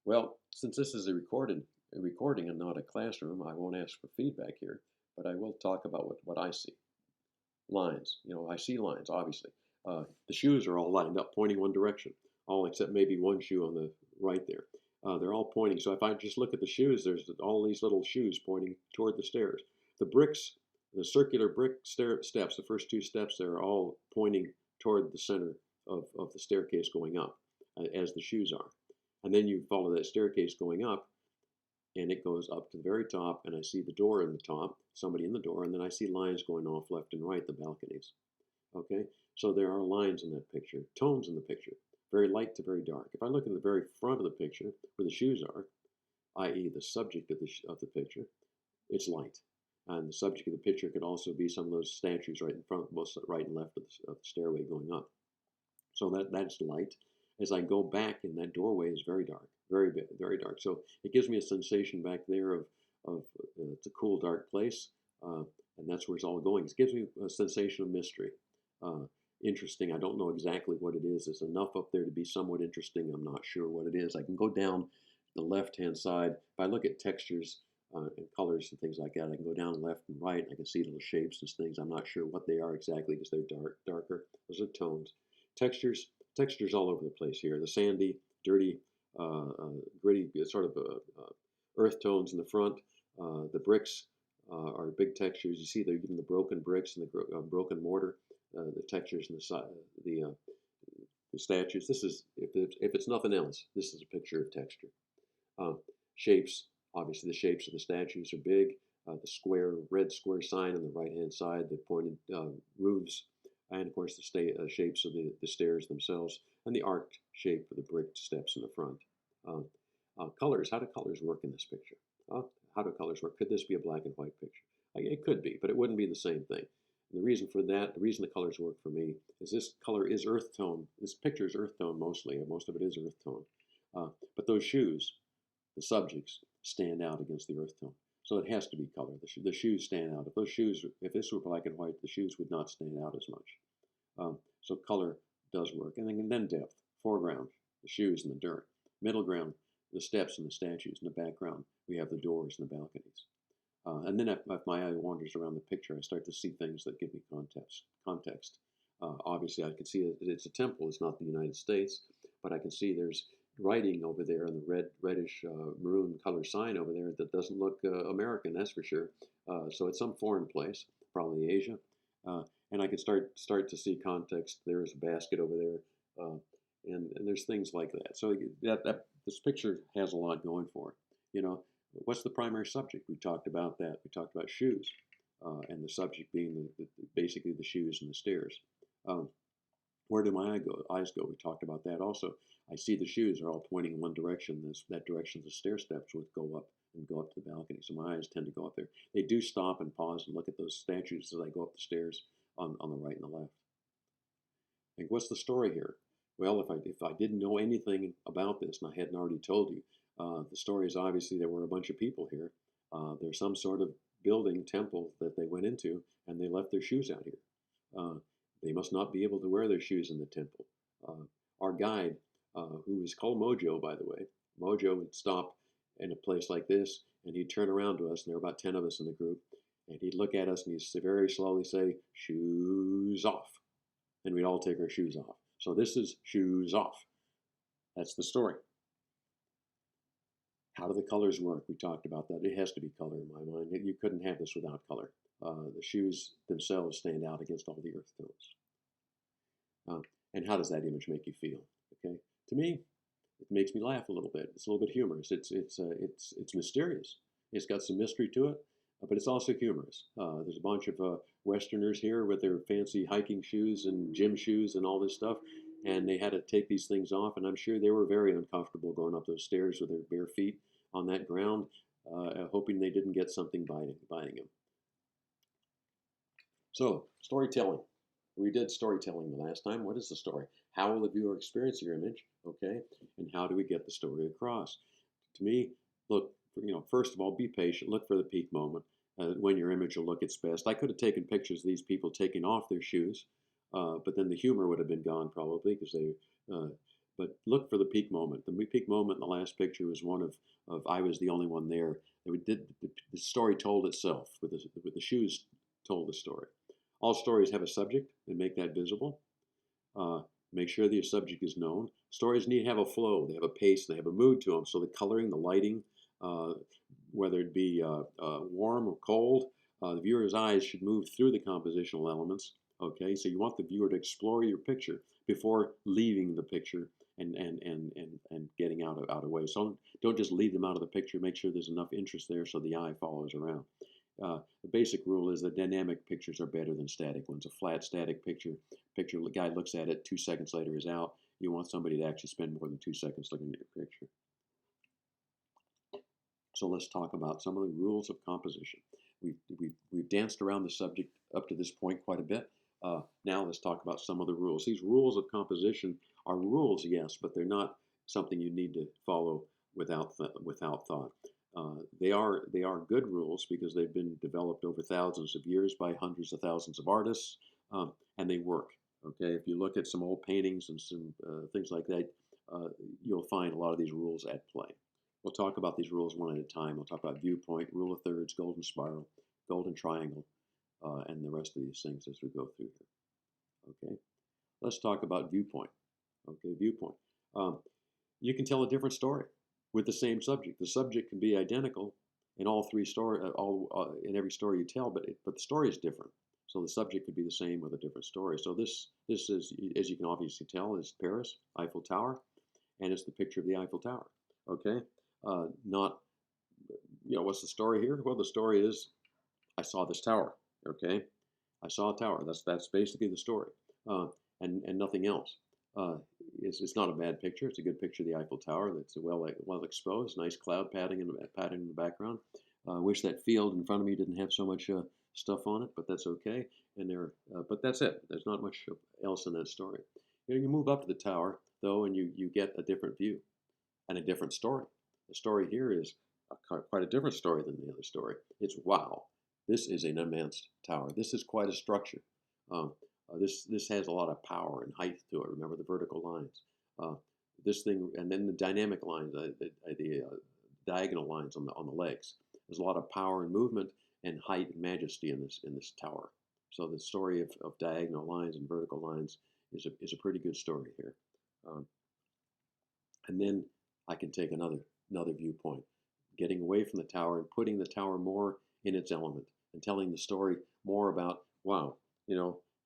Well, since this is a recording and not a classroom, I won't ask for feedback here, but I will talk about what I see. Lines. I see lines, obviously. The shoes are all lined up, pointing one direction, all except maybe one shoe on the right there. They're all pointing. So if I just look at the shoes, there's all these little shoes pointing toward the stairs. The bricks, the circular brick steps, the first two steps, they're all pointing toward the center of the staircase going up, as the shoes are. And then you follow that staircase going up, and it goes up to the very top, and I see the door in the top, somebody in the door, and then I see lines going off left and right, the balconies. Okay, so there are lines in that picture, tones in the picture, very light to very dark. If I look in the very front of the picture, where the shoes are, i.e. the subject of the picture, it's light. And the subject of the picture could also be some of those statues right in front, both right and left of the stairway going up. So that's light. As I go back, in that doorway is very dark, very dark. So it gives me a sensation back there of it's a cool, dark place, and that's where it's all going. It gives me a sensation of mystery. Interesting. I don't know exactly what it is. There's enough up there to be somewhat interesting. I'm not sure what it is. I can go down the left-hand side. If I look at textures and colors and things like that, I can go down left and right. I can see little shapes and things. I'm not sure what they are exactly because they're darker. Those are tones. Textures all over the place here. The sandy, dirty, gritty, sort of earth tones in the front. The bricks are big textures. You see even the broken bricks and the broken mortar. The textures and the statues. This is, if it's nothing else, this is a picture of texture. Shapes, obviously the shapes of the statues are big. The red square sign on the right-hand side, the pointed roofs, and of course the shapes of the stairs themselves, and the arced shape of the bricked steps in the front. Colors, how do colors work in this picture? How do colors work? Could this be a black and white picture? It could be, but it wouldn't be the same thing. And the reason for that, the reason the colors work for me, is this color is earth tone. This picture is earth tone mostly, and most of it is earth tone. But those shoes, the subjects, stand out against the earth tone. So it has to be color. The shoes stand out. If this were black and white, the shoes would not stand out as much. So color does work. And then depth, foreground, the shoes and the dirt. Middle ground, the steps and the statues. In the background, we have the doors and the balconies. And then if my eye wanders around the picture, I start to see things that give me context. Obviously, I can see that it's a temple. It's not the United States, but I can see there's writing over there in the reddish maroon color sign over there that doesn't look American, that's for sure. So it's some foreign place, probably Asia. And I could start to see context. There's a basket over there, and there's things like that. So this picture has a lot going for it. You know, what's the primary subject? We talked about that. We talked about shoes, and the subject being basically the shoes and the stairs. Where do my eyes go? We talked about that also. I see the shoes are all pointing in one direction. That direction the stair steps would go up and go up to the balcony. So my eyes tend to go up there. They do stop and pause and look at those statues as I go up the stairs on the right and the left. And what's the story here? Well, if I didn't know anything about this and I hadn't already told you, the story is obviously there were a bunch of people here. There's some sort of building, temple that they went into, and they left their shoes out here. They must not be able to wear their shoes in the temple. Our guide, who was called Mojo, by the way, Mojo would stop in a place like this, and he'd turn around to us, and there were about 10 of us in the group, and he'd look at us, and he'd very slowly say, "Shoes off." And we'd all take our shoes off. So this is shoes off. That's the story. How do the colors work? We talked about that. It has to be color in my mind. You couldn't have this without color. The shoes themselves stand out against all the earth tones. And how does that image make you feel? Okay, to me, it makes me laugh a little bit. It's a little bit humorous. It's mysterious. It's got some mystery to it, but it's also humorous. There's a bunch of Westerners here with their fancy hiking shoes and gym shoes and all this stuff, and they had to take these things off, and I'm sure they were very uncomfortable going up those stairs with their bare feet on that ground, hoping they didn't get something biting them. So, storytelling. We did storytelling the last time. What is the story? How will the viewer experience your image? Okay, and how do we get the story across? To me, look, first of all, be patient. Look for the peak moment when your image will look its best. I could have taken pictures of these people taking off their shoes, but then the humor would have been gone probably because they. But look for the peak moment. The peak moment in the last picture was one of I was the only one there. The story told itself with the shoes told the story. All stories have a subject and make that visible. Make sure that your subject is known. Stories need to have a flow. They have a pace. They have a mood to them. So the coloring, the lighting, whether it be warm or cold, the viewer's eyes should move through the compositional elements. Okay, so you want the viewer to explore your picture before leaving the picture and getting out of the way. So don't just leave them out of the picture. Make sure there's enough interest there so the eye follows around. The basic rule is that dynamic pictures are better than static ones. A flat, static picture, the guy looks at it, 2 seconds later is out. You want somebody to actually spend more than 2 seconds looking at your picture. So let's talk about some of the rules of composition. We've danced around the subject up to this point quite a bit. Now let's talk about some of the rules. These rules of composition are rules, yes, but they're not something you need to follow without thought. They are good rules because they've been developed over thousands of years by hundreds of thousands of artists, and they work. Okay, if you look at some old paintings and some things like that, you'll find a lot of these rules at play. We'll talk about these rules one at a time. We'll talk about viewpoint, rule of thirds, golden spiral, golden triangle, and the rest of these things as we go through here. Okay, let's talk about viewpoint. Okay, viewpoint. You can tell a different story with the same subject. The subject can be identical in all three in every story you tell, but the story is different. So the subject could be the same with a different story. So this is, as you can obviously tell, is Paris, Eiffel Tower, and it's the picture of the Eiffel Tower. Okay, what's the story here? Well, the story is, I saw this tower. Okay, I saw a tower. That's basically the story, and nothing else. It's not a bad picture. It's a good picture of the Eiffel Tower. That's well exposed. Nice cloud padding in the background. Wish that field in front of me didn't have so much stuff on it, but that's okay. And but that's it. There's not much else in that story. You move up to the tower though, and you get a different view and a different story. The story here is quite a different story than the other story. It's wow. This is an immense tower. This is quite a structure. This has a lot of power and height to it. Remember the vertical lines. This thing, and then the dynamic lines, the diagonal lines on the legs. There's a lot of power and movement and height and majesty in this tower. So the story of diagonal lines and vertical lines is a pretty good story here. And then I can take another viewpoint, getting away from the tower and putting the tower more in its element and telling the story more about, wow,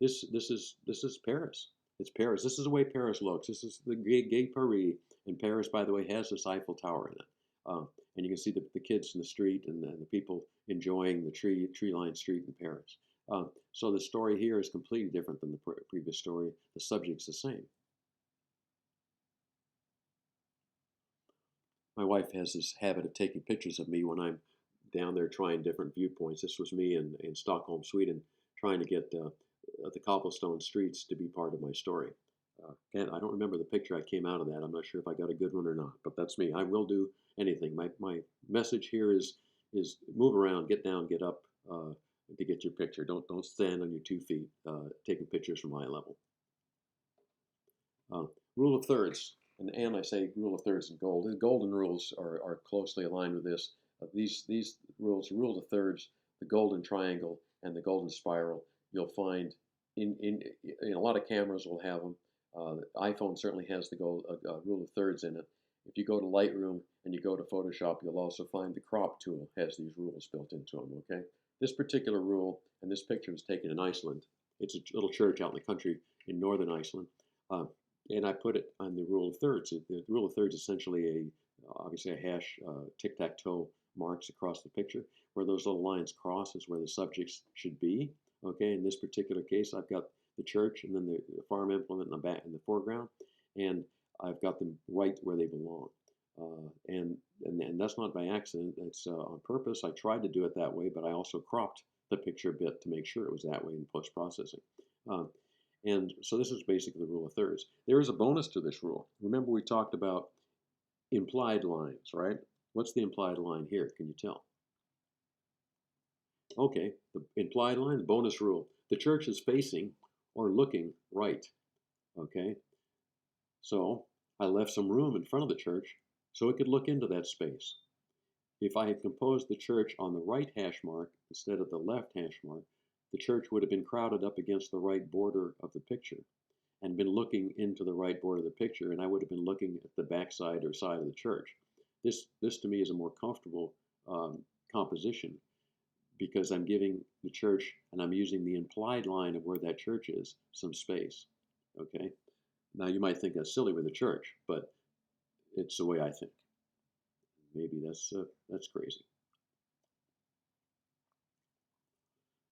this is Paris. It's Paris. This is the way Paris looks. This is the Gay Paris. And Paris, by the way, has this Eiffel Tower in it. And you can see the kids in the street and the people enjoying the tree-lined street in Paris. So the story here is completely different than the previous story. The subject's the same. My wife has this habit of taking pictures of me when I'm down there trying different viewpoints. This was me in Stockholm, Sweden, trying to get the cobblestone streets to be part of my story. Again, I don't remember the picture I came out of that. I'm not sure if I got a good one or not, but that's me. I will do anything. My message here is move around, get down, get up to get your picture. Don't stand on your 2 feet taking pictures from eye level. Rule of thirds. And I say rule of thirds in gold. The golden rules are closely aligned with this. These rules, rule of thirds, the golden triangle, and the golden spiral, you'll find in a lot of cameras will have them. The iPhone certainly has the rule of thirds in it. If you go to Lightroom and you go to Photoshop, you'll also find the crop tool has these rules built into them, okay? This particular rule, and this picture was taken in Iceland. It's a little church out in the country in northern Iceland. And I put it on the rule of thirds. The rule of thirds is essentially obviously a hash tic-tac-toe marks across the picture. Where those little lines cross is where the subjects should be. Okay, in this particular case, I've got the church and then the farm implement in the back in the foreground, and I've got them right where they belong. And that's not by accident. It's on purpose. I tried to do it that way, but I also cropped the picture a bit to make sure it was that way in post-processing. And so this is basically the rule of thirds. There is a bonus to this rule. Remember we talked about implied lines, right? What's the implied line here? Can you tell? Okay, the implied line, the bonus rule. The church is facing or looking right, okay? So I left some room in front of the church so it could look into that space. If I had composed the church on the right hash mark instead of the left hash mark, the church would have been crowded up against the right border of the picture and been looking into the right border of the picture, and I would have been looking at the backside or side of the church. This to me is a more comfortable composition because I'm giving the church, and I'm using the implied line of where that church is, some space, okay? Now you might think that's silly with a church, but it's the way I think. Maybe that's crazy.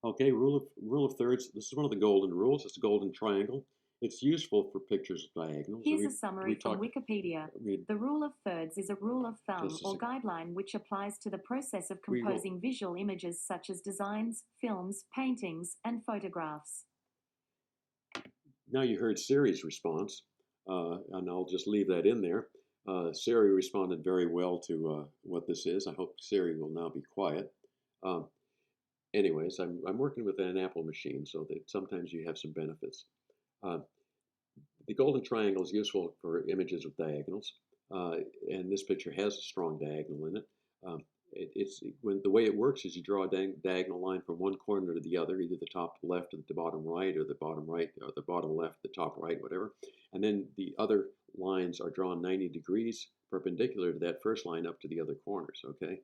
Okay, rule of thirds. This is one of the golden rules. It's a golden triangle. It's useful for pictures of diagonals. Here's a summary from Wikipedia. The rule of thirds is a rule of thumb or guideline which applies to the process of composing visual images such as designs, films, paintings, and photographs. Now you heard Siri's response, and I'll just leave that in there. Siri responded very well to what this is. I hope Siri will now be quiet. Anyways, I'm working with an Apple machine, so that sometimes you have some benefits. The golden triangle is useful for images with diagonals, and this picture has a strong diagonal in it. The way it works is you draw a diagonal line from one corner to the other, either the top left or the bottom right, or the bottom right or the bottom left, the top right, whatever. And then the other lines are drawn 90 degrees perpendicular to that first line up to the other corners. Okay.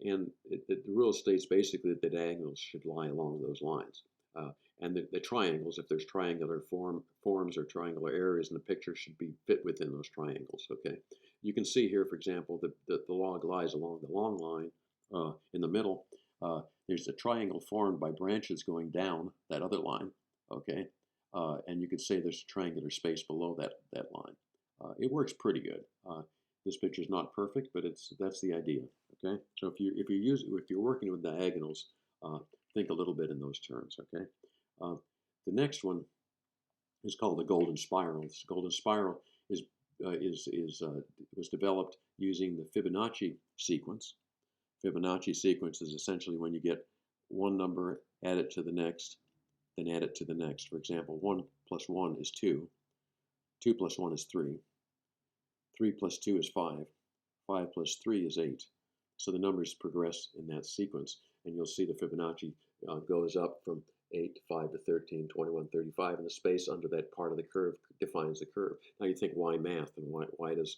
And the rule states basically that the diagonals should lie along those lines. And the triangles, if there's triangular forms or triangular areas in the picture, should be fit within those triangles. Okay. You can see here, for example, the log lies along the long line in the middle. There's a triangle formed by branches going down that other line. Okay. And you could say there's a triangular space below that line. It works pretty good. This picture is not perfect, but that's the idea. Okay, so if you're working with diagonals, think a little bit in those terms. Okay, the next one is called the golden spiral. This golden spiral was developed using the Fibonacci sequence. Fibonacci sequence is essentially when you get one number, add it to the next, then add it to the next. For example, 1 plus 1 is 2. 2 plus 1 is 3. 3 plus 2 is 5. 5 plus 3 is 8. So the numbers progress in that sequence, and you'll see the Fibonacci goes up from 8 to 5 to 13, 21, 35, and the space under that part of the curve defines the curve. Now you think, why math, and why does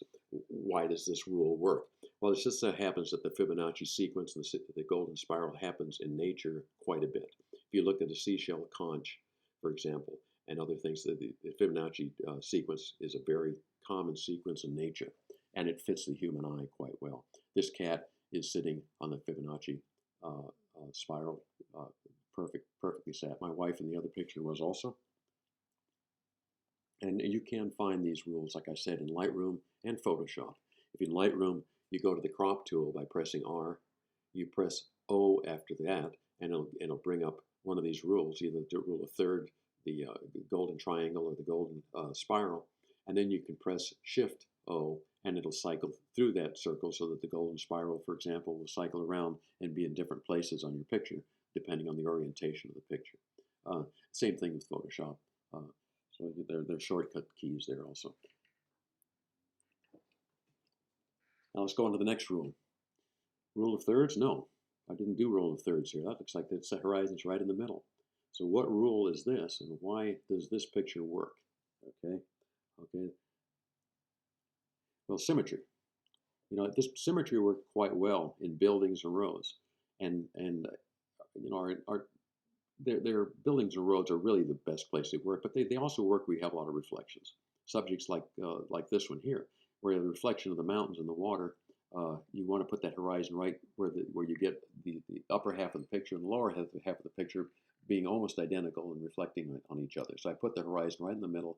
this rule work? Well, it just so happens that the Fibonacci sequence and the golden spiral happens in nature quite a bit. If you look at a seashell conch, for example, and other things, the Fibonacci sequence is a very common sequence in nature, and it fits the human eye quite well. This cat is sitting on the Fibonacci spiral, perfectly sat. My wife in the other picture was also. And you can find these rules, like I said, in Lightroom and Photoshop. If in Lightroom, you go to the crop tool by pressing R, you press O after that, and it'll bring up one of these rules, either the rule of third, the golden triangle, or the golden spiral, and then you can press Shift O, and it'll cycle through that circle so that the golden spiral, for example, will cycle around and be in different places on your picture, depending on the orientation of the picture. Same thing with Photoshop. So they're shortcut keys there also. Now let's go on to the next rule. Rule of thirds? No, I didn't do rule of thirds here. That looks like the horizon's right in the middle. So what rule is this, and why does this picture work? Okay. Well, symmetry. You know, this symmetry worked quite well in buildings and roads, and you know, their buildings and roads are really the best place they work, but they also work where you have a lot of reflections. Subjects like this one here, where the reflection of the mountains and the water, you want to put that horizon right where you get the upper half of the picture and the lower half of the picture being almost identical and reflecting on each other. So I put the horizon right in the middle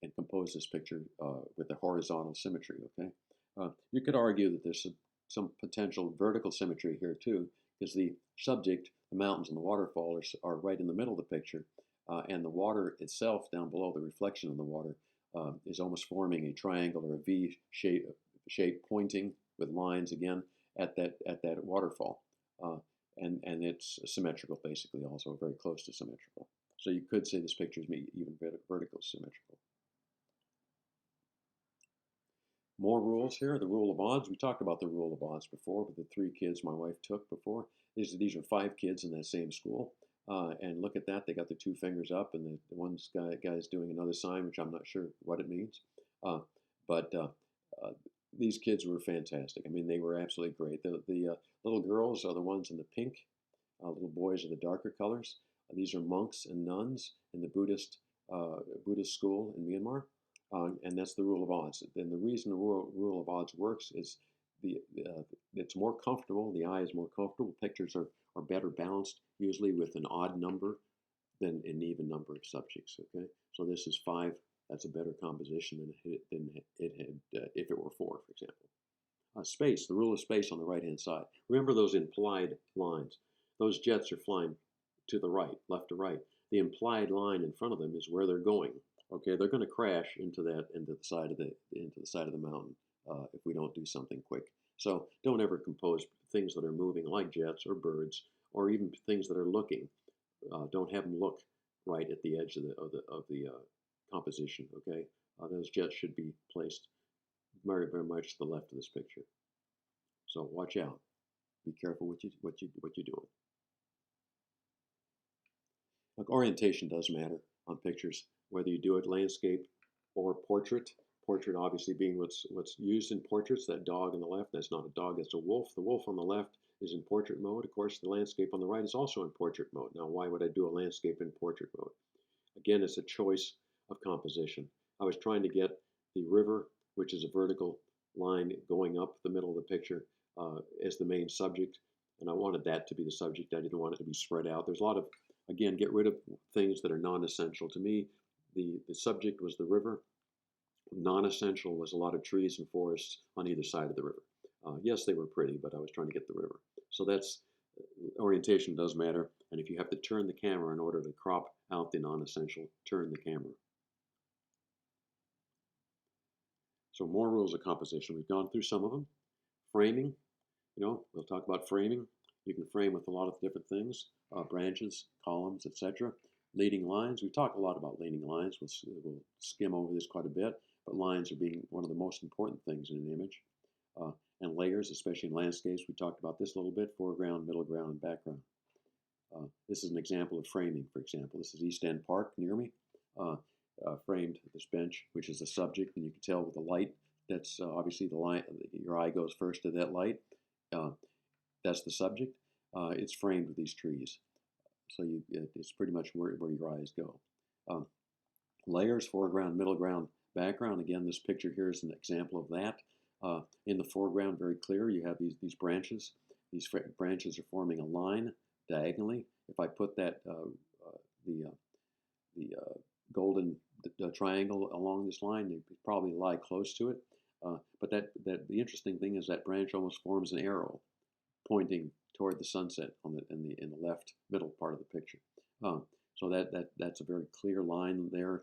and compose this picture with the horizontal symmetry, okay? You could argue that there's some potential vertical symmetry here too, because the subject, the mountains and the waterfall, are right in the middle of the picture, and the water itself down below, the reflection of the water, is almost forming a triangle or a V shape pointing with lines again at that waterfall, and it's symmetrical basically, also very close to symmetrical. So you could say this picture is even vertical symmetrical. More rules here. The rule of odds. We talked about the rule of odds before with the 3 kids my wife took before. These are 5 kids in that same school. And look at that. They got their 2 fingers up, and the one guy's doing another sign, which I'm not sure what it means. But these kids were fantastic. I mean, they were absolutely great. The little girls are the ones in the pink. Little boys are the darker colors. These are monks and nuns in the Buddhist school in Myanmar. And that's the rule of odds. And the reason the rule of odds works is it's more comfortable. The eye is more comfortable. Pictures are better balanced, usually with an odd number than an even number of subjects. Okay, so this is 5. That's a better composition than it had if it were 4, for example. Space. The rule of space on the right-hand side. Remember those implied lines. Those jets are flying to the right, left to right. The implied line in front of them is where they're going. Okay, they're going to crash into the side of the mountain if we don't do something quick. So don't ever compose things that are moving like jets or birds or even things that are looking. Don't have them look right at the edge of the composition. Okay, those jets should be placed very much to the left of this picture. So watch out. Be careful what you're doing. Like, orientation does matter on pictures, whether you do it landscape or portrait. Portrait obviously being what's used in portraits. That dog on the left, that's not a dog, that's a wolf. The wolf on the left is in portrait mode. Of course, the landscape on the right is also in portrait mode. Now, why would I do a landscape in portrait mode? Again, it's a choice of composition. I was trying to get the river, which is a vertical line going up the middle of the picture, as the main subject, and I wanted that to be the subject. I didn't want it to be spread out. There's a lot of, again, get rid of things that are non-essential. To me, the subject was the river. Non-essential was a lot of trees and forests on either side of the river. Yes, they were pretty, but I was trying to get the river. So that's, orientation does matter, and if you have to turn the camera in order to crop out the non-essential, turn the camera. So more rules of composition. We've gone through some of them. Framing, we'll talk about framing. You can frame with a lot of different things, branches, columns, etc. Leading lines. We talk a lot about leading lines. We'll skim over this quite a bit, but lines are being one of the most important things in an image. And layers, especially in landscapes. We talked about this a little bit, foreground, middle ground, and background. This is an example of framing, for example. This is East End Park near me. Framed this bench, which is the subject, and you can tell with the light, that's obviously the light, your eye goes first to that light. That's the subject. It's framed with these trees. So it's pretty much where your eyes go. Layers, foreground, middle ground, background. Again, this picture here is an example of that. In the foreground, very clear, you have these branches. These branches are forming a line diagonally. If I put that the golden triangle along this line, they probably lie close to it. But the interesting thing is that branch almost forms an arrow pointing toward the sunset in the left middle part of the picture. So that's a very clear line there.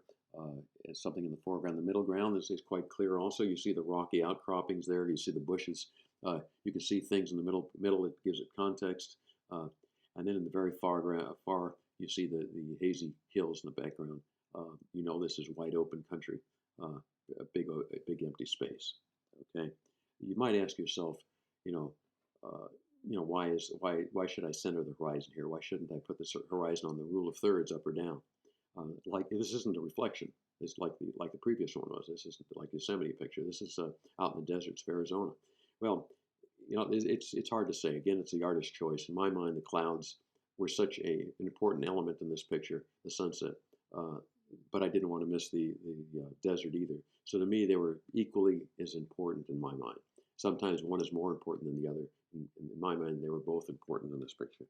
It's something in the foreground. The middle ground is quite clear also. You see the rocky outcroppings there. You see the bushes. You can see things in the middle. It gives it context. And then in the very far you see the hazy hills in the background. You know this is wide open country, a big empty space. Okay, you might ask yourself, why should I center the horizon here? Why shouldn't I put the horizon on the rule of thirds, up or down? Like this isn't a reflection. It's like the previous one was. This isn't like Yosemite picture. This is out in the deserts of Arizona. Well, it's hard to say. Again, it's the artist's choice. In my mind, the clouds were such an important element in this picture, the sunset. But I didn't want to miss the desert either. So to me, they were equally as important in my mind. Sometimes one is more important than the other. In my mind, they were both important in this picture.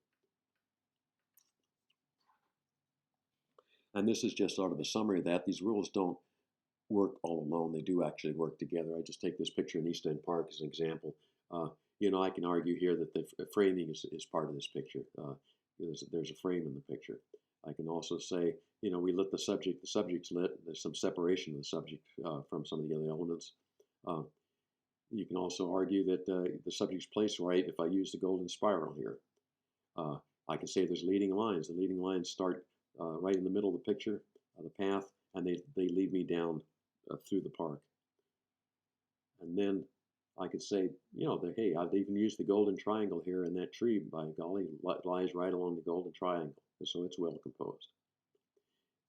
And this is just sort of a summary of that. These rules don't work all alone. They do actually work together. I just take this picture in East End Park as an example. I can argue here that the framing is part of this picture. There's a frame in the picture. I can also say, we lit the subject's lit. There's some separation of the subject from some of the other elements. You can also argue that the subject's placed right if I use the golden spiral here. I can say there's leading lines. The leading lines start right in the middle of the picture, the path, and they lead me down through the park. And then I could say, hey, I've even used the golden triangle here, and that tree, by golly, lies right along the golden triangle, so it's well composed.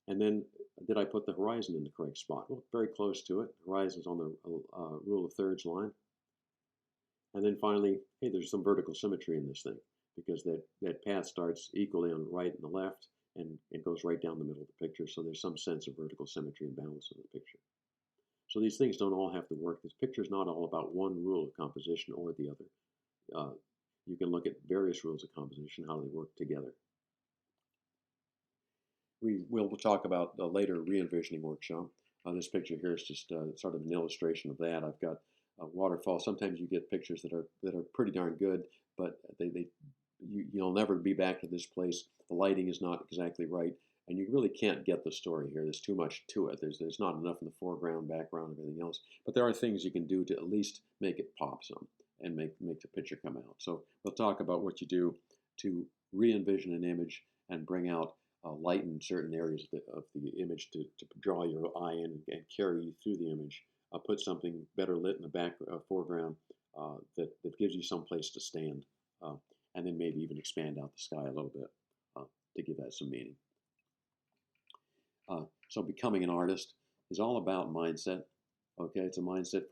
And then, did I put the horizon in the correct spot? Well, very close to it. Horizon's on the rule of thirds line. And then finally, hey, there's some vertical symmetry in this thing, because that path starts equally on the right and the left, and it goes right down the middle of the picture, so there's some sense of vertical symmetry and balance in the picture. So these things don't all have to work. This picture is not all about one rule of composition or the other. You can look at various rules of composition, how they work together. We'll talk about later re-envisioning workshop. This picture here is just sort of an illustration of that. I've got a waterfall. Sometimes you get pictures that are pretty darn good, but you'll never be back to this place. The lighting is not exactly right, and you really can't get the story here. There's too much to it. There's not enough in the foreground, background, everything else. But there are things you can do to at least make it pop some and make the picture come out. So we'll talk about what you do to re-envision an image and bring out light in certain areas of the image to draw your eye in and carry you through the image. Put something better lit in the foreground that gives you some place to stand, and then maybe even expand out the sky a little bit to give that some meaning. So becoming an artist is all about mindset. Okay, it's a mindset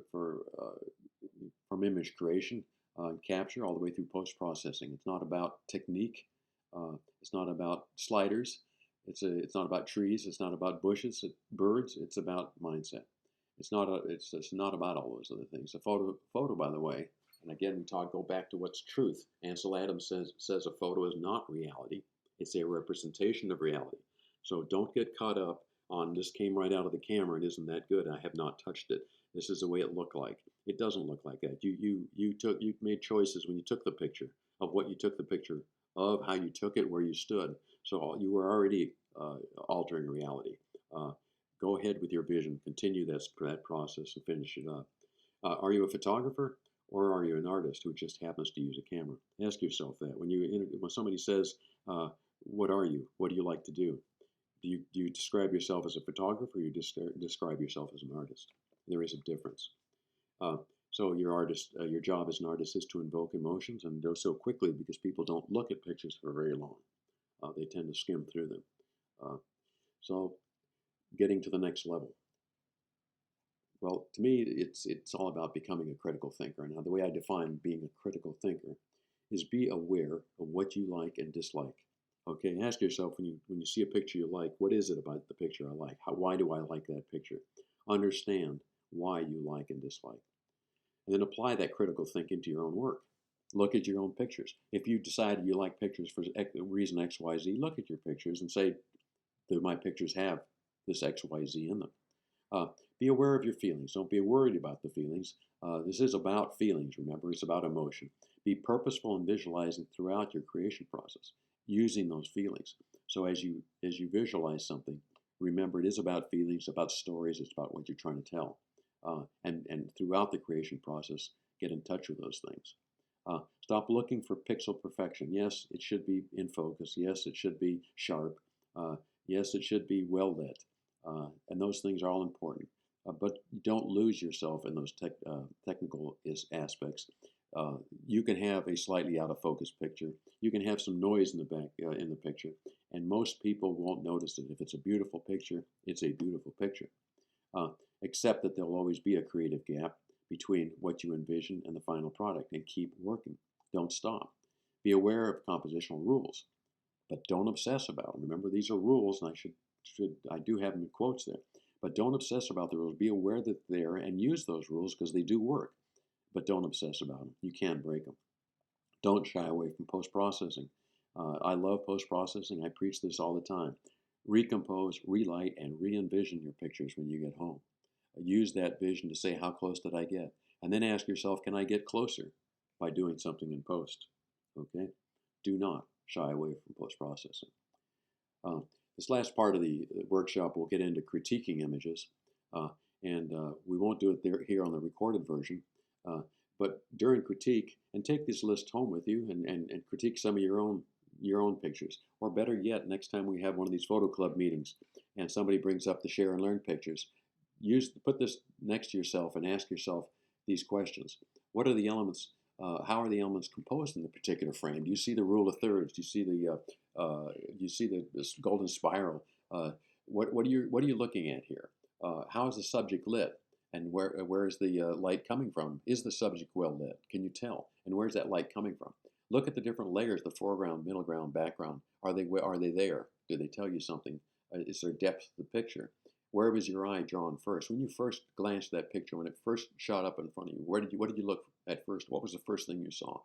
from image creation and capture all the way through post-processing. It's not about technique. It's not about sliders. It's not about trees. It's not about bushes, birds. It's about mindset. It's not about all those other things. A photo, by the way, and again we go back to what's truth. Ansel Adams says a photo is not reality. It's a representation of reality. So don't get caught up on this came right out of the camera and isn't that good. I have not touched it. This is the way it looked like. It doesn't look like that. You made choices when you took the picture of what you took the picture of, how you took it, where you stood. So you were already altering reality. Go ahead with your vision. Continue that process and finish it up. Are you a photographer or are you an artist who just happens to use a camera? Ask yourself that. When somebody says, what are you? What do you like to do? Do you describe yourself as a photographer or you describe yourself as an artist? There is a difference. So your job as an artist is to invoke emotions and do so quickly because people don't look at pictures for very long. They tend to skim through them. So getting to the next level. Well, to me, it's all about becoming a critical thinker. Now, the way I define being a critical thinker is be aware of what you like and dislike Okay, ask yourself when you see a picture you like, what is it about the picture I like? Why do I like that picture? Understand why you like and dislike. And then apply that critical thinking to your own work. Look at your own pictures. If you decide you like pictures for reason X, Y, Z, look at your pictures and say, do my pictures have this X, Y, Z in them? Be aware of your feelings. Don't be worried about the feelings. This is about feelings, remember. It's about emotion. Be purposeful in visualizing throughout your creation process, using those feelings. So as you visualize something, remember it is about feelings, about stories, it's about what you're trying to tell. And throughout the creation process, get in touch with those things. Stop looking for pixel perfection. Yes, it should be in focus. Yes, it should be sharp. Yes, it should be well lit. And those things are all important. But don't lose yourself in those technical aspects. You can have a slightly out of focus picture. You can have some noise in the back in the picture, and most people won't notice it. If it's a beautiful picture, it's a beautiful picture. Except that there'll always be a creative gap between what you envision and the final product, and keep working. Don't stop. Be aware of compositional rules, but don't obsess about them. Remember, these are rules, and I do have them in quotes there. But don't obsess about the rules. Be aware that they're there and use those rules because they do work. But don't obsess about them. You can't break them. Don't shy away from post-processing. I love post-processing. I preach this all the time. Recompose, relight, and re-envision your pictures when you get home. Use that vision to say, how close did I get? And then ask yourself, can I get closer by doing something in post? Okay? Do not shy away from post-processing. This last part of the workshop, we'll get into critiquing images, and we won't do it here on the recorded version, but during critique, and take this list home with you and critique some of your own pictures. Or better yet, next time we have one of these photo club meetings and somebody brings up the share and learn pictures, put this next to yourself and ask yourself these questions. What are the elements? How are the elements composed in the particular frame? Do you see the rule of thirds? Do you see this golden spiral? What are you looking at here? How is the subject lit? And where is the light coming from? Is the subject well lit? Can you tell? And where's that light coming from? Look at the different layers: the foreground, middle ground, background. Are they there? Do they tell you something? Is there depth to the picture? Where was your eye drawn first? When you first glanced at that picture, when it first shot up in front of you, what did you look at first? What was the first thing you saw?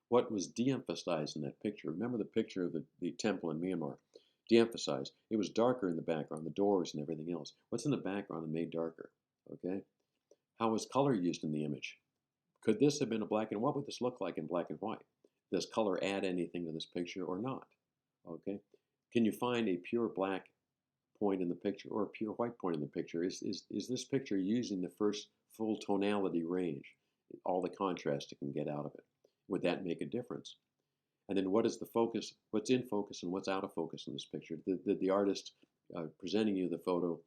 What was de-emphasized in that picture? Remember the picture of the temple in Myanmar? De-emphasized. It was darker in the background, the doors and everything else. What's in the background and made darker? Okay. How was color used in the image? Could this have been a black and white? What would this look like in black and white? Does color add anything to this picture or not? Okay. Can you find a pure black point in the picture or a pure white point in the picture? Is this picture using the first full tonality range, all the contrast it can get out of it? Would that make a difference? And then what is the focus? What's in focus and what's out of focus in this picture? Did the artist presenting you the photo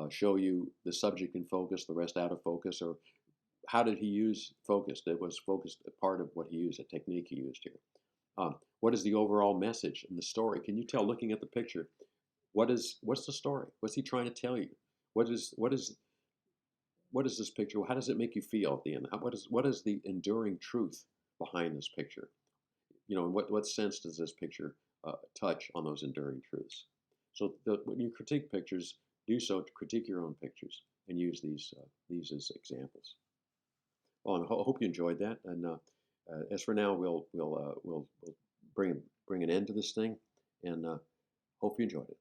show you the subject in focus, the rest out of focus, or how did he use focus? That was focused a part of what he used, a technique he used here. What is the overall message in the story? Can you tell looking at the picture? What's the story? What's he trying to tell you? What is this picture? How does it make you feel at the end? What is the enduring truth behind this picture? In what sense does this picture touch on those enduring truths? So when you critique pictures, do so to critique your own pictures and use these as examples. Well, I hope you enjoyed that. And as for now, we'll bring an end to this thing, and hope you enjoyed it.